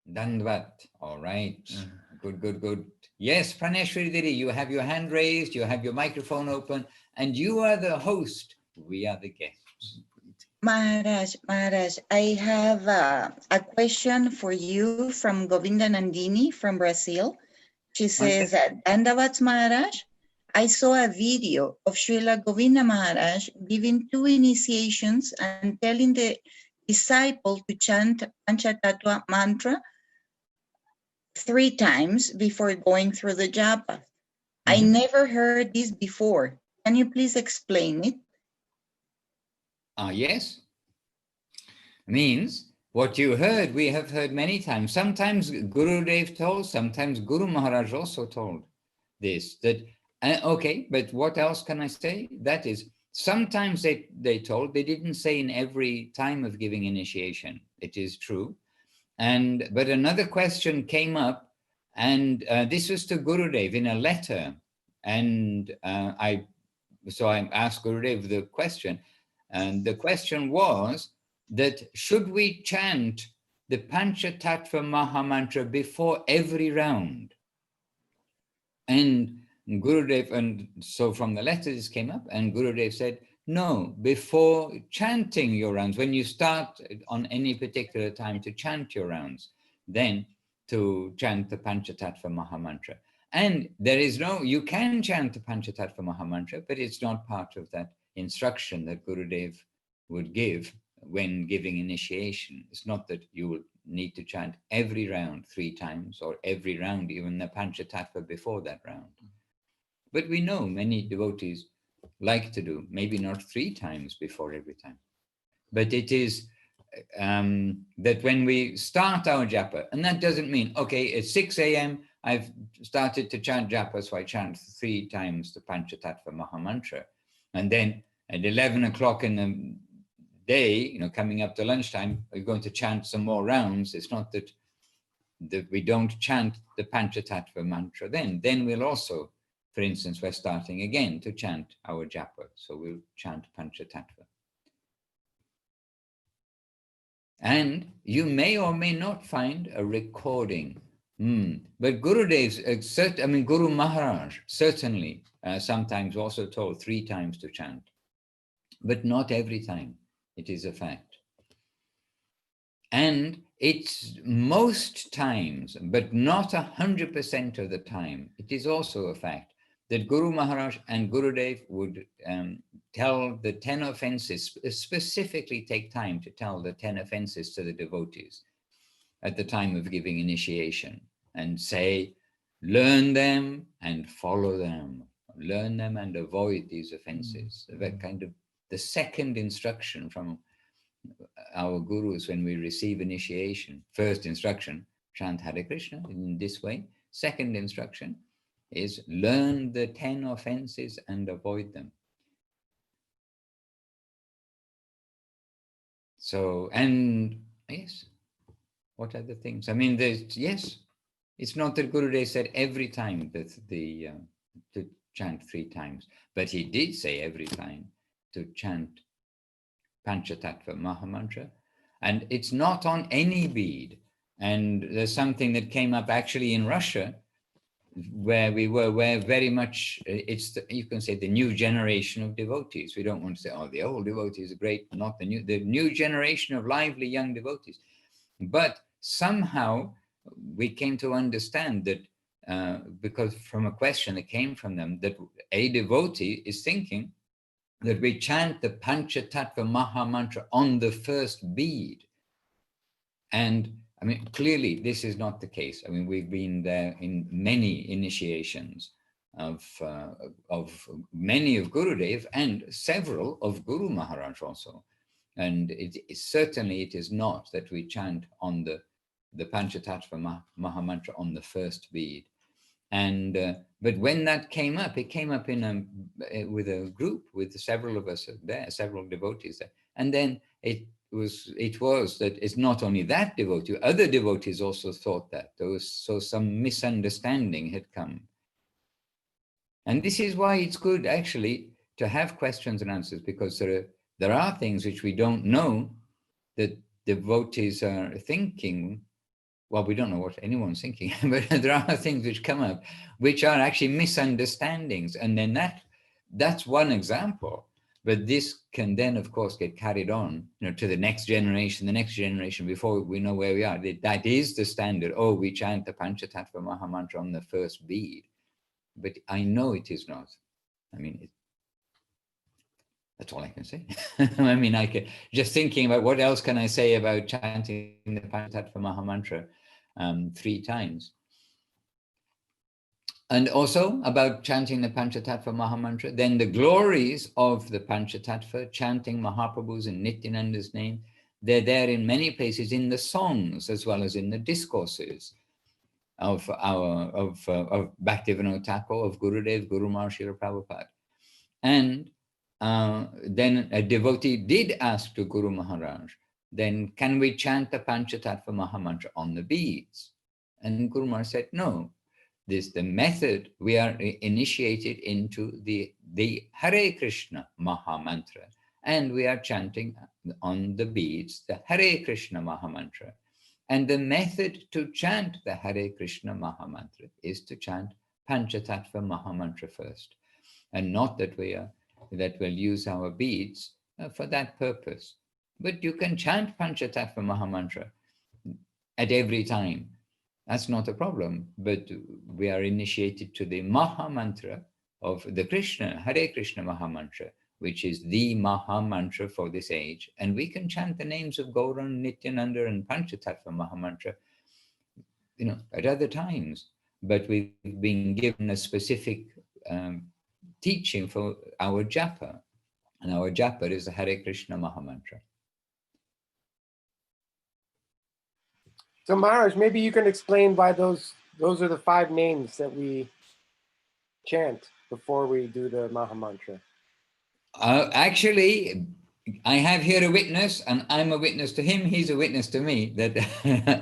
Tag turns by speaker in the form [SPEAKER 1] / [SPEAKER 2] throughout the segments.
[SPEAKER 1] Dandvat. All right. Good, good, good. Yes, Praneshwari Didi, you have your hand raised, you have your microphone open, and you are the host. We are the guests.
[SPEAKER 2] Maharaj, I have a question for you from Govinda Nandini from Brazil. She says, Dandavats Maharaj, I saw a video of Srila Govinda Maharaj giving 2 initiations and telling the disciple to chant Panchatattva mantra 3 times before going through the japa. I never heard this before. Can you please explain it?
[SPEAKER 1] Yes. Means what you heard, we have heard many times. Sometimes Guru Dev told, sometimes Guru Maharaj also told this. That okay, but what else can I say? That is, sometimes they told, they didn't say in every time of giving initiation. It is true. But another question came up, and this was to Gurudev in a letter. And I asked Gurudev the question, and the question was that should we chant the Panchatattva Mahamantra before every round? And Gurudev, and so from the letter this came up, and Gurudev said, no, before chanting your rounds, when you start on any particular time to chant your rounds, then to chant the Panchatattva Mahamantra. And there is no, you can chant the Panchatattva Mahamantra, but it's not part of that instruction that Gurudev would give when giving initiation. It's not that you will need to chant every round 3 times, or every round, even the Panchatattva before that round. But we know many devotees like to do, maybe not 3 times before every time. But it is that when we start our japa, and that doesn't mean, okay, at 6 a.m., I've started to chant japa, so I chant 3 times the Panchatattva Mahamantra. And then at 11 o'clock in the day, coming up to lunchtime, we're going to chant some more rounds. It's not that we don't chant the Panchatattva mantra then. Then we'll also, for instance, we're starting again to chant our japa. So we'll chant Panchatattva. And you may or may not find a recording. But Gurudev's, Guru Maharaj certainly sometimes also told 3 times to chant. But not every time. It is a fact. And it's most times, but not 100% of the time, it is also a fact that Guru Maharaj and Gurudev would tell the 10 offenses, specifically take time to tell the 10 offenses to the devotees at the time of giving initiation, and say, learn them and follow them. Learn them and avoid these offenses. That kind of the second instruction from our gurus when we receive initiation. First instruction, chant Hare Krishna in this way. Second instruction is learn the 10 offenses and avoid them. So, and yes, what are the things? Yes, it's not that Gurudev said every time that to chant 3 times, but he did say every time to chant Panchatattva Mahamantra, and it's not on any bead. And there's something that came up actually in Russia, where very much it's you can say the new generation of devotees. We don't want to say, oh, the old devotees are great, not the new generation of lively young devotees. But somehow we came to understand that because from a question that came from them, that a devotee is thinking that we chant the Panchatattva Mahamantra on the first bead. And clearly this is not the case. We've been there in many initiations of many of Gurudev and several of Guru Maharaj also. And certainly it is not that we chant on the Panchatattva Mahamantra on the first bead. And but when that came up, it came up with a group with several of us there, several devotees there. And then it was that it's not only that devotee, other devotees also thought that. So some misunderstanding had come. And this is why it's good actually to have questions and answers, because there are things which we don't know that devotees are thinking well, we don't know what anyone's thinking, but there are things which come up which are actually misunderstandings. And then that's one example. But this can then, of course, get carried on, to the next generation, before we know where we are. That is the standard. Oh, we chant the Panchatattva Mahamantra on the first bead. But I know it is not. I mean, that's all I can say. I mean, just thinking about what else can I say about chanting the Panchatattva Mahamantra 3 times. And also about chanting the Panchatattva Mahamantra, then the glories of the Panchatattva, chanting Mahaprabhu's and Nityananda's name, they're there in many places in the songs as well as in the discourses of Bhaktivinoda Thakur, of Gurudev, Guru Maharaj Srila Prabhupada. And then a devotee did ask to Guru Maharaj, then can we chant the Panchatattva Mahamantra on the beads? And Guru Maharaj said, no. The method, we are initiated into the Hare Krishna Mahamantra, and we are chanting on the beads the Hare Krishna Mahamantra. And the method to chant the Hare Krishna Mahamantra is to chant Panchatattva Mahamantra first, and not that we'll use our beads for that purpose. But you can chant Panchatattva Mahamantra at every time. That's not a problem, but we are initiated to the Maha Mantra of the Krishna, Hare Krishna Mahamantra, which is the Maha Mantra for this age. And we can chant the names of Gauranga, Nityananda, and Panchatattva Mahamantra, at other times. But we've been given a specific teaching for our japa, and our japa is the Hare Krishna Mahamantra.
[SPEAKER 3] So Maharaj, maybe you can explain why those are the 5 names that we chant before we do the Maha Mantra.
[SPEAKER 1] Actually, I have here a witness, and I'm a witness to him, he's a witness to me, that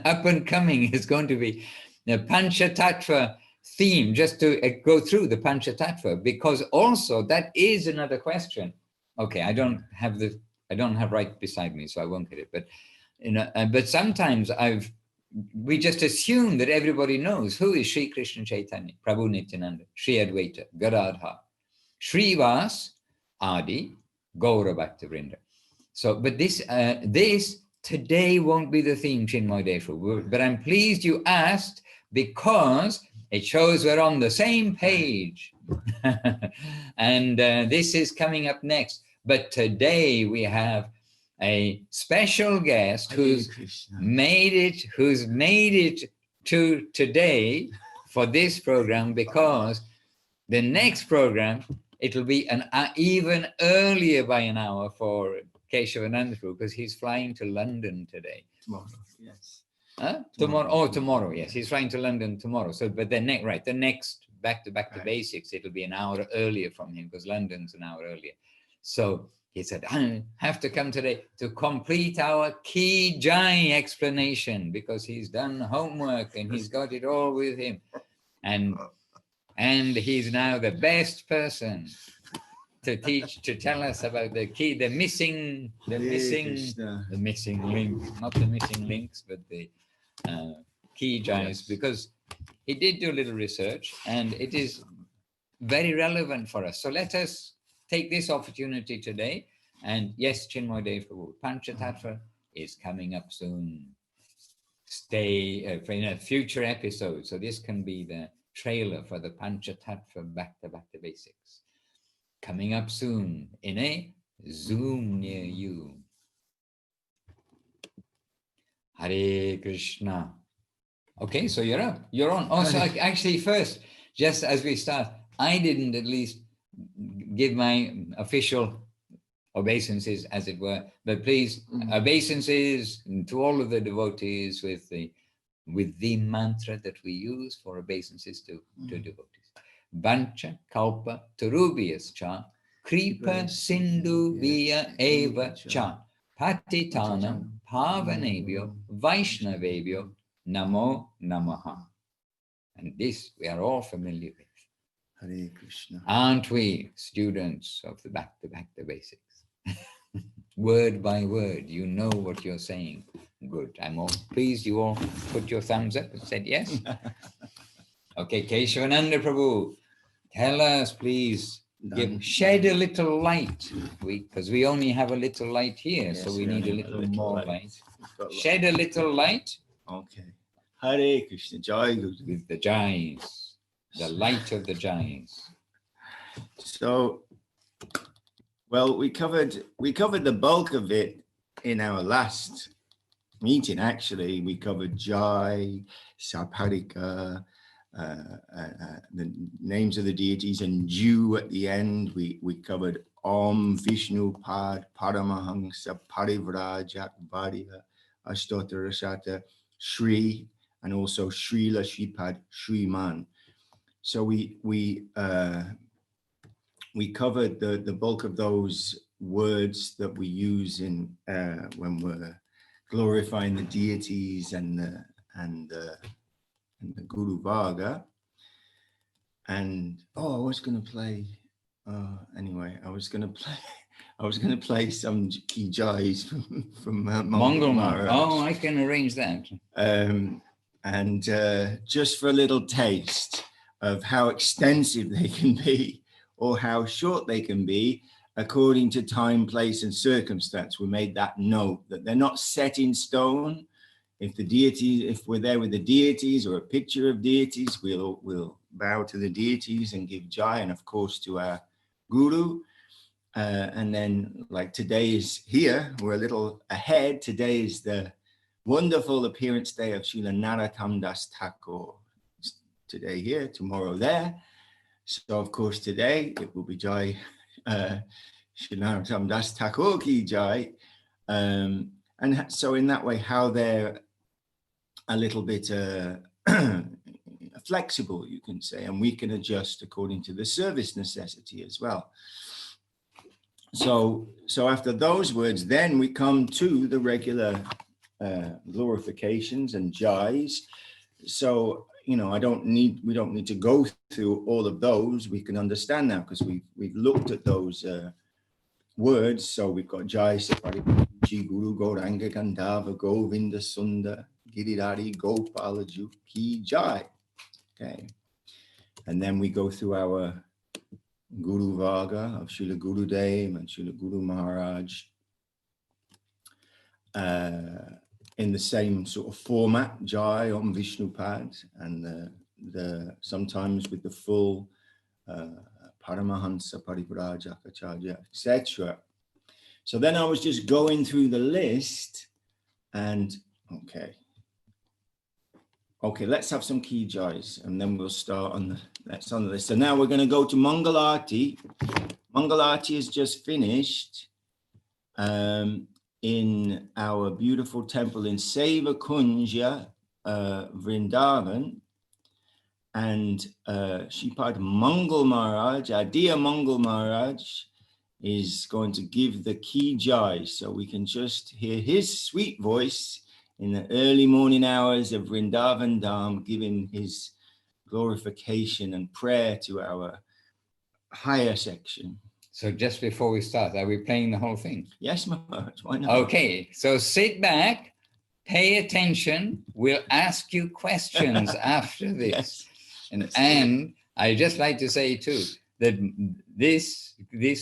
[SPEAKER 1] up and coming is going to be the Panchatattva theme, just to go through the Panchatattva, because also that is another question. Okay, I don't have right beside me, so I won't get it, but but sometimes we just assume that everybody knows who is Sri Krishna Chaitanya, Prabhu Nityananda, Sri Advaita, Gadadhar, Srivas, Adi, Gaura Bhaktavrinda. So, but this today won't be the theme, Chinmoy Defu, but I'm pleased you asked, because it shows we're on the same page. And this is coming up next. But today we have a special guest who's made it to today for this program, because the next program, it'll be even earlier by an hour for Keshavananda, because he's flying to London today.
[SPEAKER 4] Tomorrow, yes.
[SPEAKER 1] Tomorrow, yes. He's flying to London tomorrow. So, but the next back to basics, it'll be an hour earlier from him, because London's an hour earlier. So he said, I have to come today to complete our Ki Jai explanation, because he's done homework and he's got it all with him. And he's now the best person to tell us about the missing link, not the missing links, but the Ki Jais, because he did do a little research and it is very relevant for us. So let us take this opportunity today. And yes, Chinmoy Dev Panchatattva is coming up soon. Stay in a future episode. So this can be the trailer for the Panchatattva back to basics. Coming up soon in a Zoom near you. Hare Krishna. Okay, so you're up. You're on. Also, actually, first, just as we start, I didn't at least give my official obeisances, as it were, but please, obeisances to all of the devotees with the mantra that we use for obeisances to devotees. Vancha kalpa tarubhyas cha kripa sindhu via eva cha patitanam pavanebhyo vaishnavebhyo namo namaha. And this we are all familiar with.
[SPEAKER 4] Hare Krishna.
[SPEAKER 1] Aren't we, students of the back to basics? Word by word, you know what you're saying. Good. I'm all pleased you all put your thumbs up and said yes. Okay, Keshavananda Prabhu, tell us, please, shed a little light. Because we only have a little light here, so
[SPEAKER 4] Yes,
[SPEAKER 1] we
[SPEAKER 4] we
[SPEAKER 1] need a
[SPEAKER 4] only have
[SPEAKER 1] little more light.
[SPEAKER 4] We've got
[SPEAKER 1] Shed a little light
[SPEAKER 4] Okay. Hare Krishna, Jai Guru.
[SPEAKER 1] with the Jais, the light of the Jais.
[SPEAKER 4] So, well, we covered the bulk of it in our last meeting. Actually, we covered Jai, Saparika, the names of the deities, and Ju at the end. We covered Om, Vishnu Pad, Paramahansa, Parivrajak, Varya, Ashtotara Shata, Shri, and also Srila, Shripad, Shriman. So we covered the bulk of those words that we use in when we're glorifying the deities and the Guru Varga. And I was going to play. Anyway, I was going to play some key jais from Mongol Maharaj.
[SPEAKER 1] Oh, I can arrange that.
[SPEAKER 4] And just for a little taste of how extensive they can be or how short they can be according to time, place, and circumstance. We made that note that they're not set in stone. If we're there with the deities or a picture of deities, we'll bow to the deities and give jai, and of course to our guru. And then, like today is here, we're a little ahead. Today is the wonderful appearance day of Srila Narottam Das Thakur. Today here, tomorrow there. So of course today it will be Jai Srila Narottam Das Thakur ki Jai. And so in that way, how they're a little bit flexible, you can say, and we can adjust according to the service necessity as well. So after those words, then we come to the regular glorifications and jais. So, we don't need to go through all of those. We can understand now because we've looked at those words. So we've got Jai Sapari Guru Gauranga Gandhava Govinda Sundar Girirari Gopala Juki Jai. Okay. And then we go through our Guru Varga of Srila Gurudev and Srila Guru Maharaj in the same sort of format, Jai Om Vishnu Pad, and the sometimes with the full Paramahansa Parivrajaka Acharya, etc. So then I was just going through the list and okay, let's have some key jais and then we'll start on the list. So now we're going to go to Mangalarti. Mangalarti is just finished in our beautiful temple in Seva Kunja, Vrindavan. And Shripad Mangal Maharaj, our dear Mangal Maharaj, is going to give the key jai. So we can just hear his sweet voice in the early morning hours of Vrindavan Dham, giving his glorification and prayer to our higher section.
[SPEAKER 1] So just before we start, are we playing the whole thing?
[SPEAKER 4] Yes, Maharaj, why not?
[SPEAKER 1] Okay, so sit back, pay attention. We'll ask you questions after this.
[SPEAKER 4] Yes.
[SPEAKER 1] And I just like to say too, that this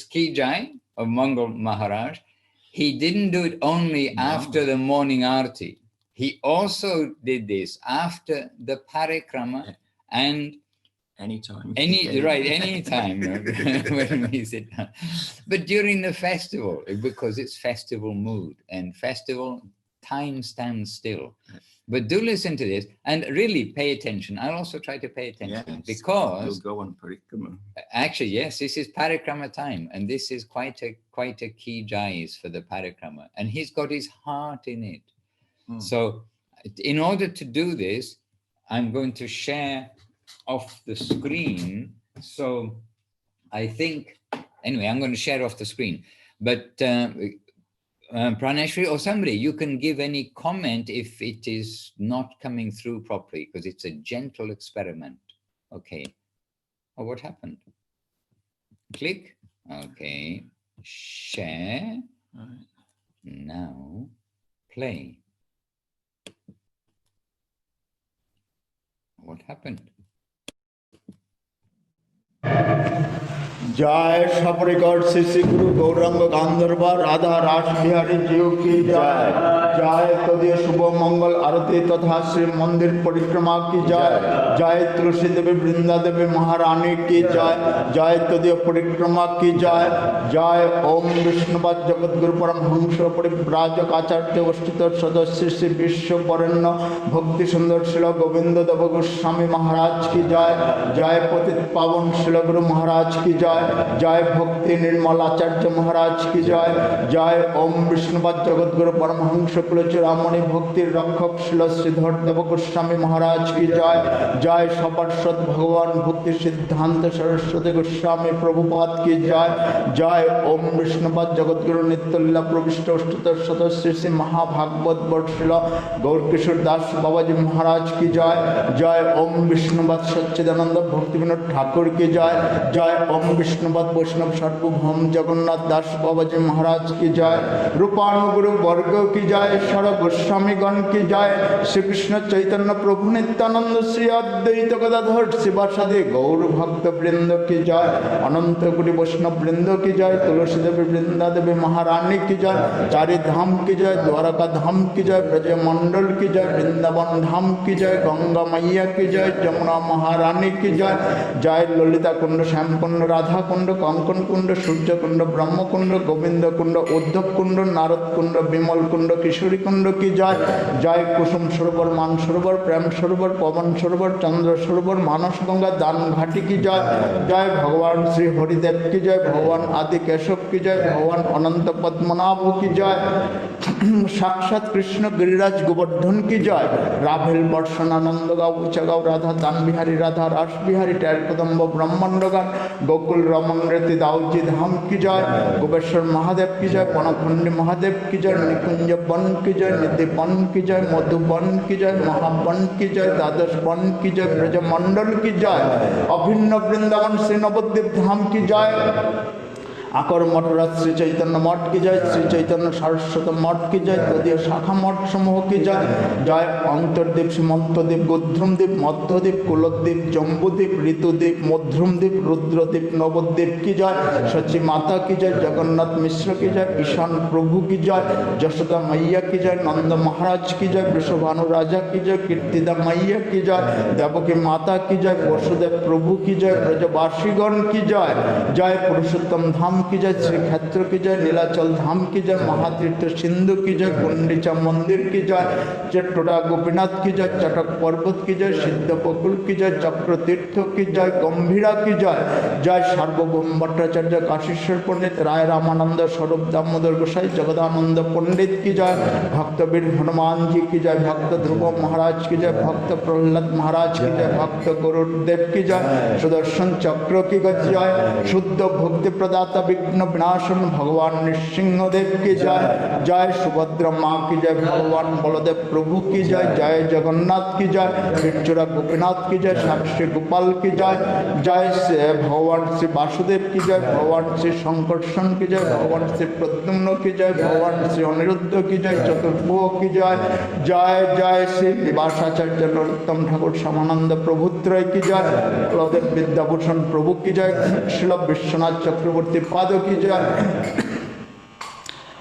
[SPEAKER 1] Ki Jai of Mangal Maharaj, he didn't do it only after the morning arti. He also did this after the parikrama and
[SPEAKER 4] anytime
[SPEAKER 1] when we sit down. But during the festival, because it's festival mood and festival, time stands still. But do listen to this and really pay attention. I'll also try to pay attention because
[SPEAKER 4] you'll go on parikrama.
[SPEAKER 1] Actually, yes, this is parikrama time, and this is quite a key jais for the parikrama, and he's got his heart in it. So in order to do this, I'm going to share off the screen. So I think, anyway, I'm going to share off the screen. But Praneshri or somebody, you can give any comment if it is not coming through properly, because it's a gentle experiment. Okay. Oh, what happened? Click. Okay. Share.
[SPEAKER 4] Right.
[SPEAKER 1] Now play. what happened.
[SPEAKER 5] जय सपरिकर श्री श्री गुरु गौरंग गांधर्व राधा रास बिहारी जीव की जय। जय तदीय शुभ मंगल आरती तथा श्री मंदिर परिक्रमा की जय। जय तुलसी देवी वृंदा देवी महारानी की जय। जय तदीय परिक्रमा की जय। जय ओम विष्णुपाद जगत गुरु परमहंस परिव्राजक आचार्य वस्तुत सदस्य श्री विश्व वरेण्य भक्ति सुंदर शिल गोविंद देव गोस्वामी महाराज की जय। जय पतित पावन शिल गुरु महाराज की जय। जय भक्ति निर्मल आचार्य महाराज की जय। जय ओम विष्णुपाद जगत गुरु परमहंस कुलचूड़ामणि भक्ति रक्षक शिल श्रीधर देव गोस्वामी महाराज की जय। जय सपार्षद भगवान भक्ति सिद्धांत सरस्वती गोस्वामी प्रभुपाद की जय। जय ओम विष्णुपाद जगत गुरु नित्यलीला प्रविष्ट अष्टोत्तर सदस्य श्री महाभागवत वर्षिल गौरकिशोर दास बाबाजी महाराज की जय। जय ओम विष्णुपाद सच्चिदानंद भक्ति विनोद ठाकुर की जय। जय ओम विष्णुपाद वैष्णव सार्वभौम जगन्नाथ दास बाबाजी महाराज की जय। रूपानुगुरु वर्ग की जय। सर गोस्वामी गण की जय। श्री कृष्ण चैतन्य प्रभु नित्यानंद श्री अद्वैत गदाधर शिवासादि गौर भक्त वृंद की जय। अनंत गुरु वैष्णव वृंद की जय। तुलसी देवी वृंदा देवी महारानी की जय। चारि धाम की जय। द्वारका धाम की जय। ब्रज मंडल की जय। वृंदावन धाम की जय। गंगा मैया की जय। जमुना महारानी की जय। जय ललिता कुंड श्याम कुंड राधा कुंड कंकन कुंड सूर्य कुंड ब्रह्म कुंड गोविंद कुंड उद्धव कुंड नारद कुंड विमल कुंड किशोरी कुंड की जय। जय कुसुम सरोवर मान सरोवर प्रेम सरोवर पवन सरोवर चंद्र सरोवर मानस गंगा दान घाटी की जय। जय भगवान श्री हरिदेव की जय। भगवान आदि केशव की जय। भगवान अनंत पद्मनाभ की जय। साक्षात कृष्ण गिरिराज गोवर्धन की जय। राभेल बर्षण आनंद गाँव उचगाँव राधा दान बिहारी राधा रास बिहारी टैर कदम्ब ब्रह्मांड गान गोकुल रमन रेति दाऊजी धाम की जय। गोपेश्वर महादेव की जय। पणखंडी महादेव की जय। निकुंज वन की जय। निधि वन की जय। मधुबन की जय। महावन की जय। द्वादश वन की जय। ब्रज मंडल की जय। अभिन्न वृंदावन श्री नवद्वीप धाम की जय। आकर मठरा श्री चैतन्य मठ की जय। श्री चैतन्य सरस्वती मठ की जय। तदीय शाखा मठ समूह की जय। जय अंतरद्वीप सीमंतद्वीप गोध्रुमद्वीप मध्यद्वीप कुलद्वीप जम्बूद्वीप ऋतुद्वीप मध्रुमद्वीप रुद्रद्वीप नवद्वीप की जय। सची माता की जय। जगन्नाथ मिश्र की जय। ईशान प्रभु की जय। जशोदा मैया की जय। नंद महाराज की जय। वृषभानु राजा की जय। कीर्तिदा मैया की जय। देवकी माता की जय। वसुदेव प्रभु की जय। ब्रजवासीगण की जय। जय पुरुषोत्तम धाम की जय। श्री क्षेत्र की जय। नीलाचल धाम की जय। महातीर्थ सिंधु की जय। गुंडीचा मंदिर की जय। चट्टोटा गोपीनाथ की जय। चटक पर्वत की जय। सिद्धपकुल की जय। चक्र तीर्थ की जय। गंभीरा की जय। जय सार्वभौम भट्टाचार्य काशीश्वर पंडित राय रामानंद स्वरूप दामोदर गोसाई जगदानंद पंडित की जय। भक्तवीर हनुमान जी की जय। भक्त ध्रुव महाराज की जय। भक्त प्रहलाद महाराज की जय। भक्त गुरुदेव की जय। सुदर्शन चक्र की जय। शुद्ध भक्ति प्रदाता विघ्न विनाशन भगवान नृसिंह देव की जय। जय सुभद्रा माँ की जय। भगवान बलदेव प्रभु की जय। जय जगन्नाथ की जय। भिक्षुरा गोपीनाथ की जय। साक्षी गोपाल की जय। जय से भगवान श्री वासुदेव की जय। भगवान श्री शंकरसन की जय। भगवान श्री प्रद्युम्न की जय। भगवान श्री अनिरुद्ध की जय। चतुर्भुज की जय। जय जय श्री निवासाचार्य नरोत्तम ठाकुर श्यामानंद प्रभु त्रय की जय। बलदेव विद्याभूषण प्रभु की जय। शिल विश्वनाथ चक्रवर्ती पाद की जय।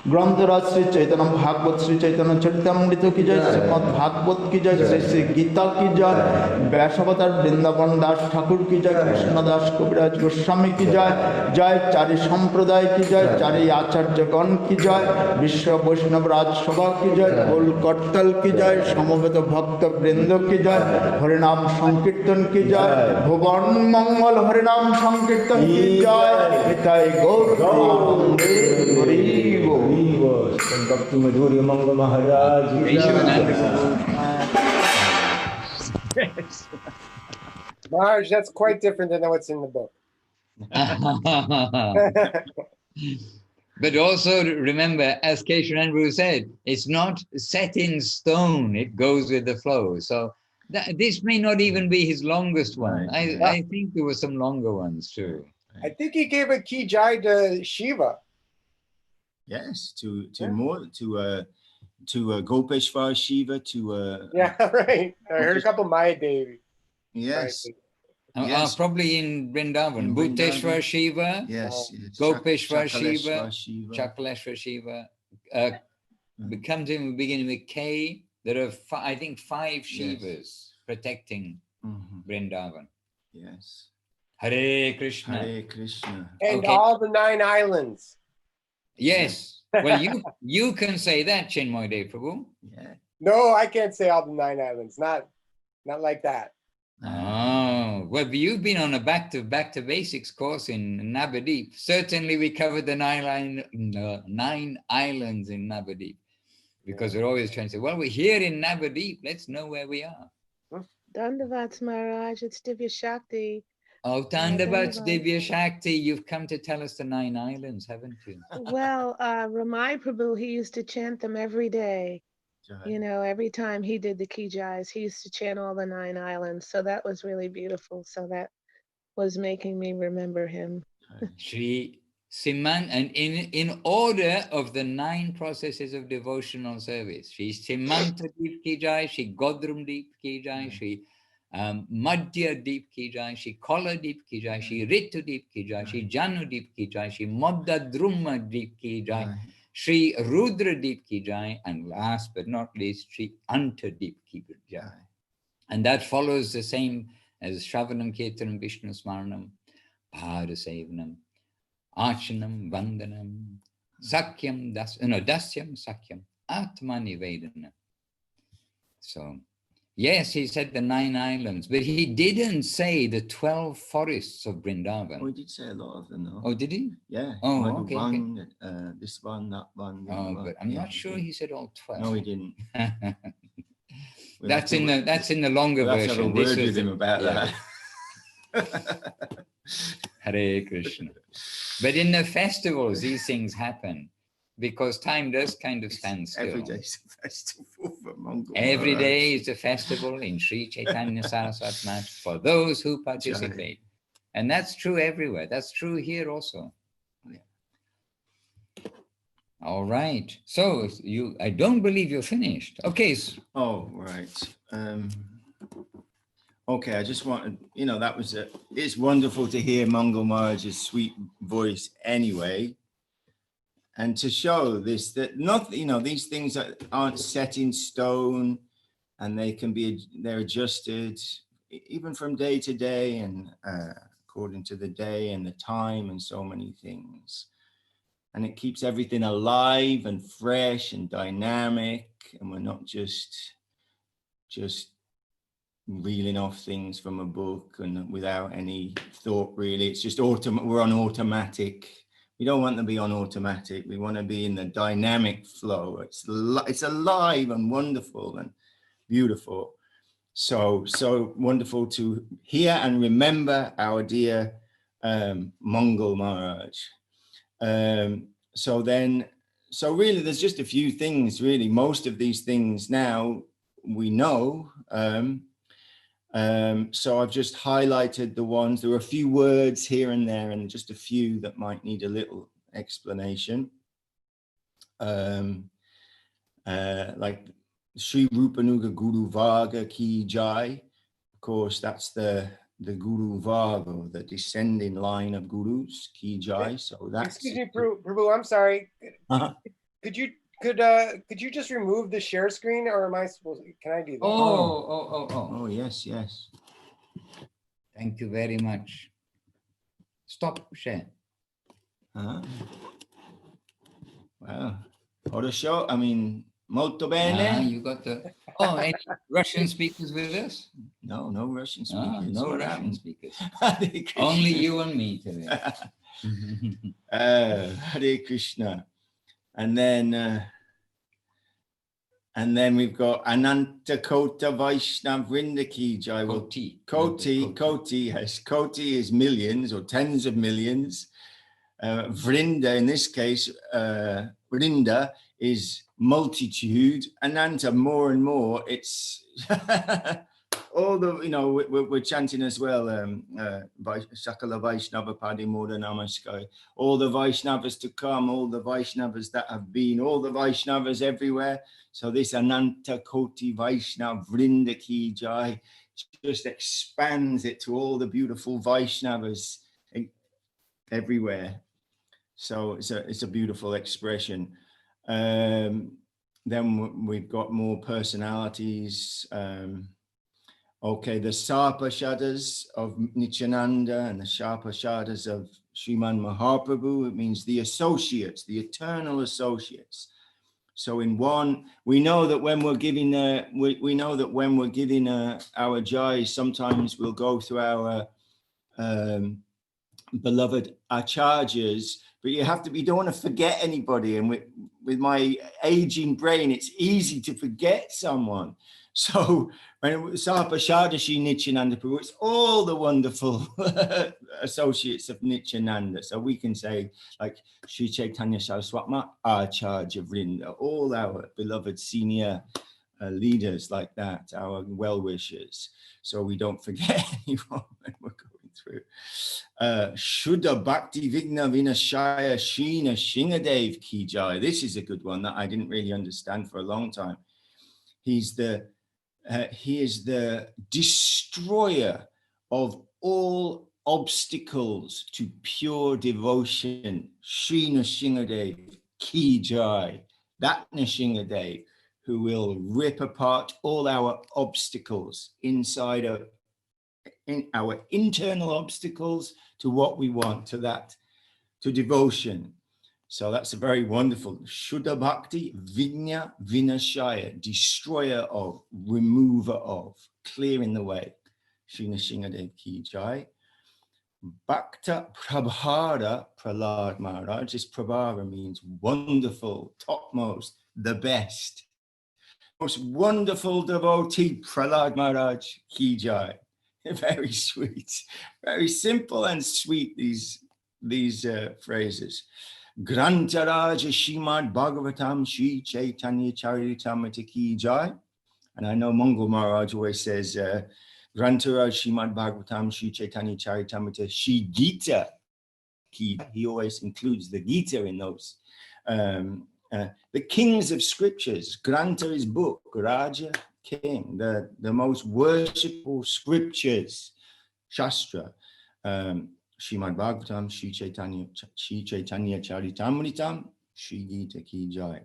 [SPEAKER 5] ग्रंथराज श्री चैतन्य भागवत श्री चैतन्य चरितमृत की जय। श्रीमद भागवत की जय। श्री श्री गीता की जय। व्यासावतार वृंदावन दास ठाकुर की जय। कृष्णदास कविराज गोस्वामी की जय। जय चारि संप्रदाय की जय। चारि आचार्यगण की जय। विश्व वैष्णव राजसभा की जय। गोल करतल की जय। समवेत भक्त वृंद की जय। हरिनाम संकीर्तन की जय। भुवन मंगल हरिनाम संकीर्तन की जय। निताय गौर हरि बोल।
[SPEAKER 6] भक्ति मधुरी मंगल महाराज
[SPEAKER 3] Maharaj, that's quite different than what's in the book.
[SPEAKER 1] But also remember, as Keshavananda said, it's not set in stone, it goes with the flow. So this may not even be his longest one.
[SPEAKER 4] Right.
[SPEAKER 1] I think there were some longer ones too.
[SPEAKER 3] I think he gave a key jai to Shiva.
[SPEAKER 4] Yes, to Gopeshwar Shiva,
[SPEAKER 3] Yeah, right. I heard a couple Maya Devi.
[SPEAKER 4] Yes.
[SPEAKER 3] Right.
[SPEAKER 4] Yes.
[SPEAKER 1] Probably in Vrindavan.
[SPEAKER 4] In
[SPEAKER 1] Bhuteshwar
[SPEAKER 4] Vrindavan.
[SPEAKER 1] Shiva,
[SPEAKER 4] Yes. yes.
[SPEAKER 1] Gopeshwar
[SPEAKER 4] Chakaleshwar
[SPEAKER 1] Shiva, Chakaleshwar Shiva. Comes in beginning with K. There are, I think, 5 Shivas protecting Vrindavan.
[SPEAKER 4] Yes.
[SPEAKER 1] Hare Krishna.
[SPEAKER 4] Hare Krishna.
[SPEAKER 3] And
[SPEAKER 1] Okay.
[SPEAKER 3] all the 9 islands.
[SPEAKER 1] Yes. Well, you can say that, Chinmoy Dev Prabhu.
[SPEAKER 4] Yeah.
[SPEAKER 3] No, I can't say all the 9 islands. Not like that.
[SPEAKER 1] Oh, well, you've been on a back to basics course in Navadip. Certainly, we covered the 9 islands in Navadip, because we're always trying to say, well, we're here in Navadip. Let's know where we are.
[SPEAKER 7] Dandavats Maharaj, it's Divya Shakti.
[SPEAKER 1] Oh, Dandavats
[SPEAKER 7] Dandavats.
[SPEAKER 1] Divya Shakti, you've come to tell us the 9 islands, haven't you?
[SPEAKER 7] Well, Ramai Prabhu, he used to chant them every day. You know, every time he did the Kijais, he used to chant all the 9 islands. So that was really beautiful. So that was making me remember him.
[SPEAKER 1] Shri Siman, and in order of the 9 processes of devotional service, Shri Simanta Deep Ki Jai, Shri Godrum Deep Ki Jai, Shri Madhya Deep Ki Jai, Shri Kola Deep Ki Jai, Shri Ritu Deep Ki Jai, Shri Janu Deep Ki Jai, Shri Modda Drumma Deep Ki Jai, Shri Rudra Deep Ki Jai, and last but not least, Shri Anta Deep Ki Jai. And that follows the same as Shravanam, Kirtanam, Vishnu Smaranam, Padasevanam, Archanam, Vandanam, Sakyam, Dasyam, Sakyam, Atma Nivedana. So, yes, he said the 9 islands, but he didn't say the 12 forests of Vrindavan.
[SPEAKER 4] Oh, he did say a lot of them, though.
[SPEAKER 1] Oh, did he?
[SPEAKER 4] Yeah.
[SPEAKER 1] Oh,
[SPEAKER 4] Madhuban, this one, that one.
[SPEAKER 1] But I'm not sure he said all 12.
[SPEAKER 4] No, he didn't.
[SPEAKER 1] That's in the longer
[SPEAKER 4] Let's have a
[SPEAKER 1] version.
[SPEAKER 4] word with him about that.
[SPEAKER 1] Hare Krishna. But in the festivals, these things happen because time does kind of stand still.
[SPEAKER 4] Every day's a festival for Mongol.
[SPEAKER 1] Every day is a festival in Sri Chaitanya Saraswat Math for those who participate. And that's true everywhere. That's true here also. All right. So I don't believe you're finished. Okay.
[SPEAKER 4] Oh, right. Okay, I just wanted, it's wonderful to hear Mongol Maharaj's sweet voice anyway. And to show this, that these things aren't set in stone, and they're adjusted even from day to day, and according to the day and the time and so many things. And it keeps everything alive and fresh and dynamic, and we're not just reeling off things from a book and without any thought, really. It's just we're on automatic. We don't want to be on automatic. We want to be in the dynamic flow. It's alive and wonderful and beautiful. So wonderful to hear and remember our dear Mongol Maharaj. So really there's just a few things, really. Most of these things now we know. So I've just highlighted the ones. There are a few words here and there, and just a few that might need a little explanation. Like Sri Rupanuga Guru Varga Ki Jai. Of course, that's the Guru Varga, the descending line of gurus, Ki Jai. So that's.
[SPEAKER 3] Excuse me, Prabhu, I'm sorry. Could you just remove the share screen, or am I supposed to, can I do that?
[SPEAKER 1] Oh,
[SPEAKER 4] yes.
[SPEAKER 1] Thank you very much. Stop share.
[SPEAKER 4] Well, molto bene.
[SPEAKER 1] You got any Russian speakers with us?
[SPEAKER 4] No Russian speakers.
[SPEAKER 1] No Russian speakers. Only you and me today.
[SPEAKER 4] Hare Krishna. And then we've got Ananta Kota Vaishnav Vrinda Ki Jai. Koti, yes. Koti is millions or tens of millions. Vrinda, in this case, Vrinda is multitude. Ananta, more and more. It's all all the, you know, we're chanting as well, Sakala Vaishnava Padimoda Namaskar, all the Vaishnavas to come, all the Vaishnavas that have been, all the Vaishnavas everywhere. So this Ananta Koti Vaishnav Vrinda Ki Jai just expands it to all the beautiful Vaishnavas everywhere. So it's a beautiful expression. Then we've got more personalities. Okay, the Sarpashadas of Nityananda and the Sarpashadas of Sriman Mahaprabhu, it means the associates, the eternal associates. So in one, we know that when we're giving our jai, sometimes we'll go through our beloved acharyas, but you don't want to forget anybody. And with my aging brain, it's easy to forget someone. So when Sarpashadashi Nityananda Prabhu, it's all the wonderful associates of Nityananda. So we can say like Sri Chaitanya Saraswatma Acharya Vrinda, all our beloved senior leaders like that, our well-wishers. So we don't forget anyone when we're going through. Shuddha Bhakti Vigna Vinashaya Sheena Shingadev Ki Jai. This is a good one that I didn't really understand for a long time. He is the destroyer of all obstacles to pure devotion. Sri Nrsingadev Ki Jai. That Nrsingadev who will rip apart all our obstacles in our internal obstacles to what we want, to devotion. So that's a very wonderful Shuddha Bhakti Vigna Vinashaya, destroyer of, remover of, clearing the way. Sri Nrsingadev Ki Jai. Bhakta Prabhara Prahlad Maharaj. This Prabhara means wonderful, topmost, the best. Most wonderful devotee Prahlad Maharaj Ki Jai. Very sweet, very simple and sweet, these phrases. Grantaraja Shrimad Bhagavatam Shri Chaitanya Charitamrita Ki Jai. And I know Mangal Maharaj always says, Grantaraja Shrimad Bhagavatam Shri Chaitanya Charitamrita Shri Gita Ki. He always includes the Gita in those. The kings of scriptures, Granta is book, Raja, king, the most worshipful scriptures, Shastra. Srimad Bhagavatam, Shri Chaitanya Charitamritam, Shri Gita Ki Jai.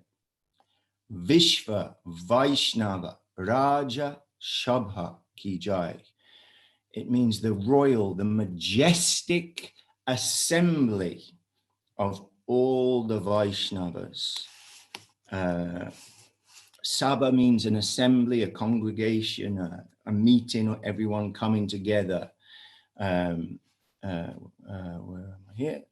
[SPEAKER 4] Vishva Vaishnava Raja Shabha Ki Jai. It means the royal, the majestic assembly of all the Vaishnavas. Sabha means an assembly, a congregation, a meeting, everyone coming together. Where am I here?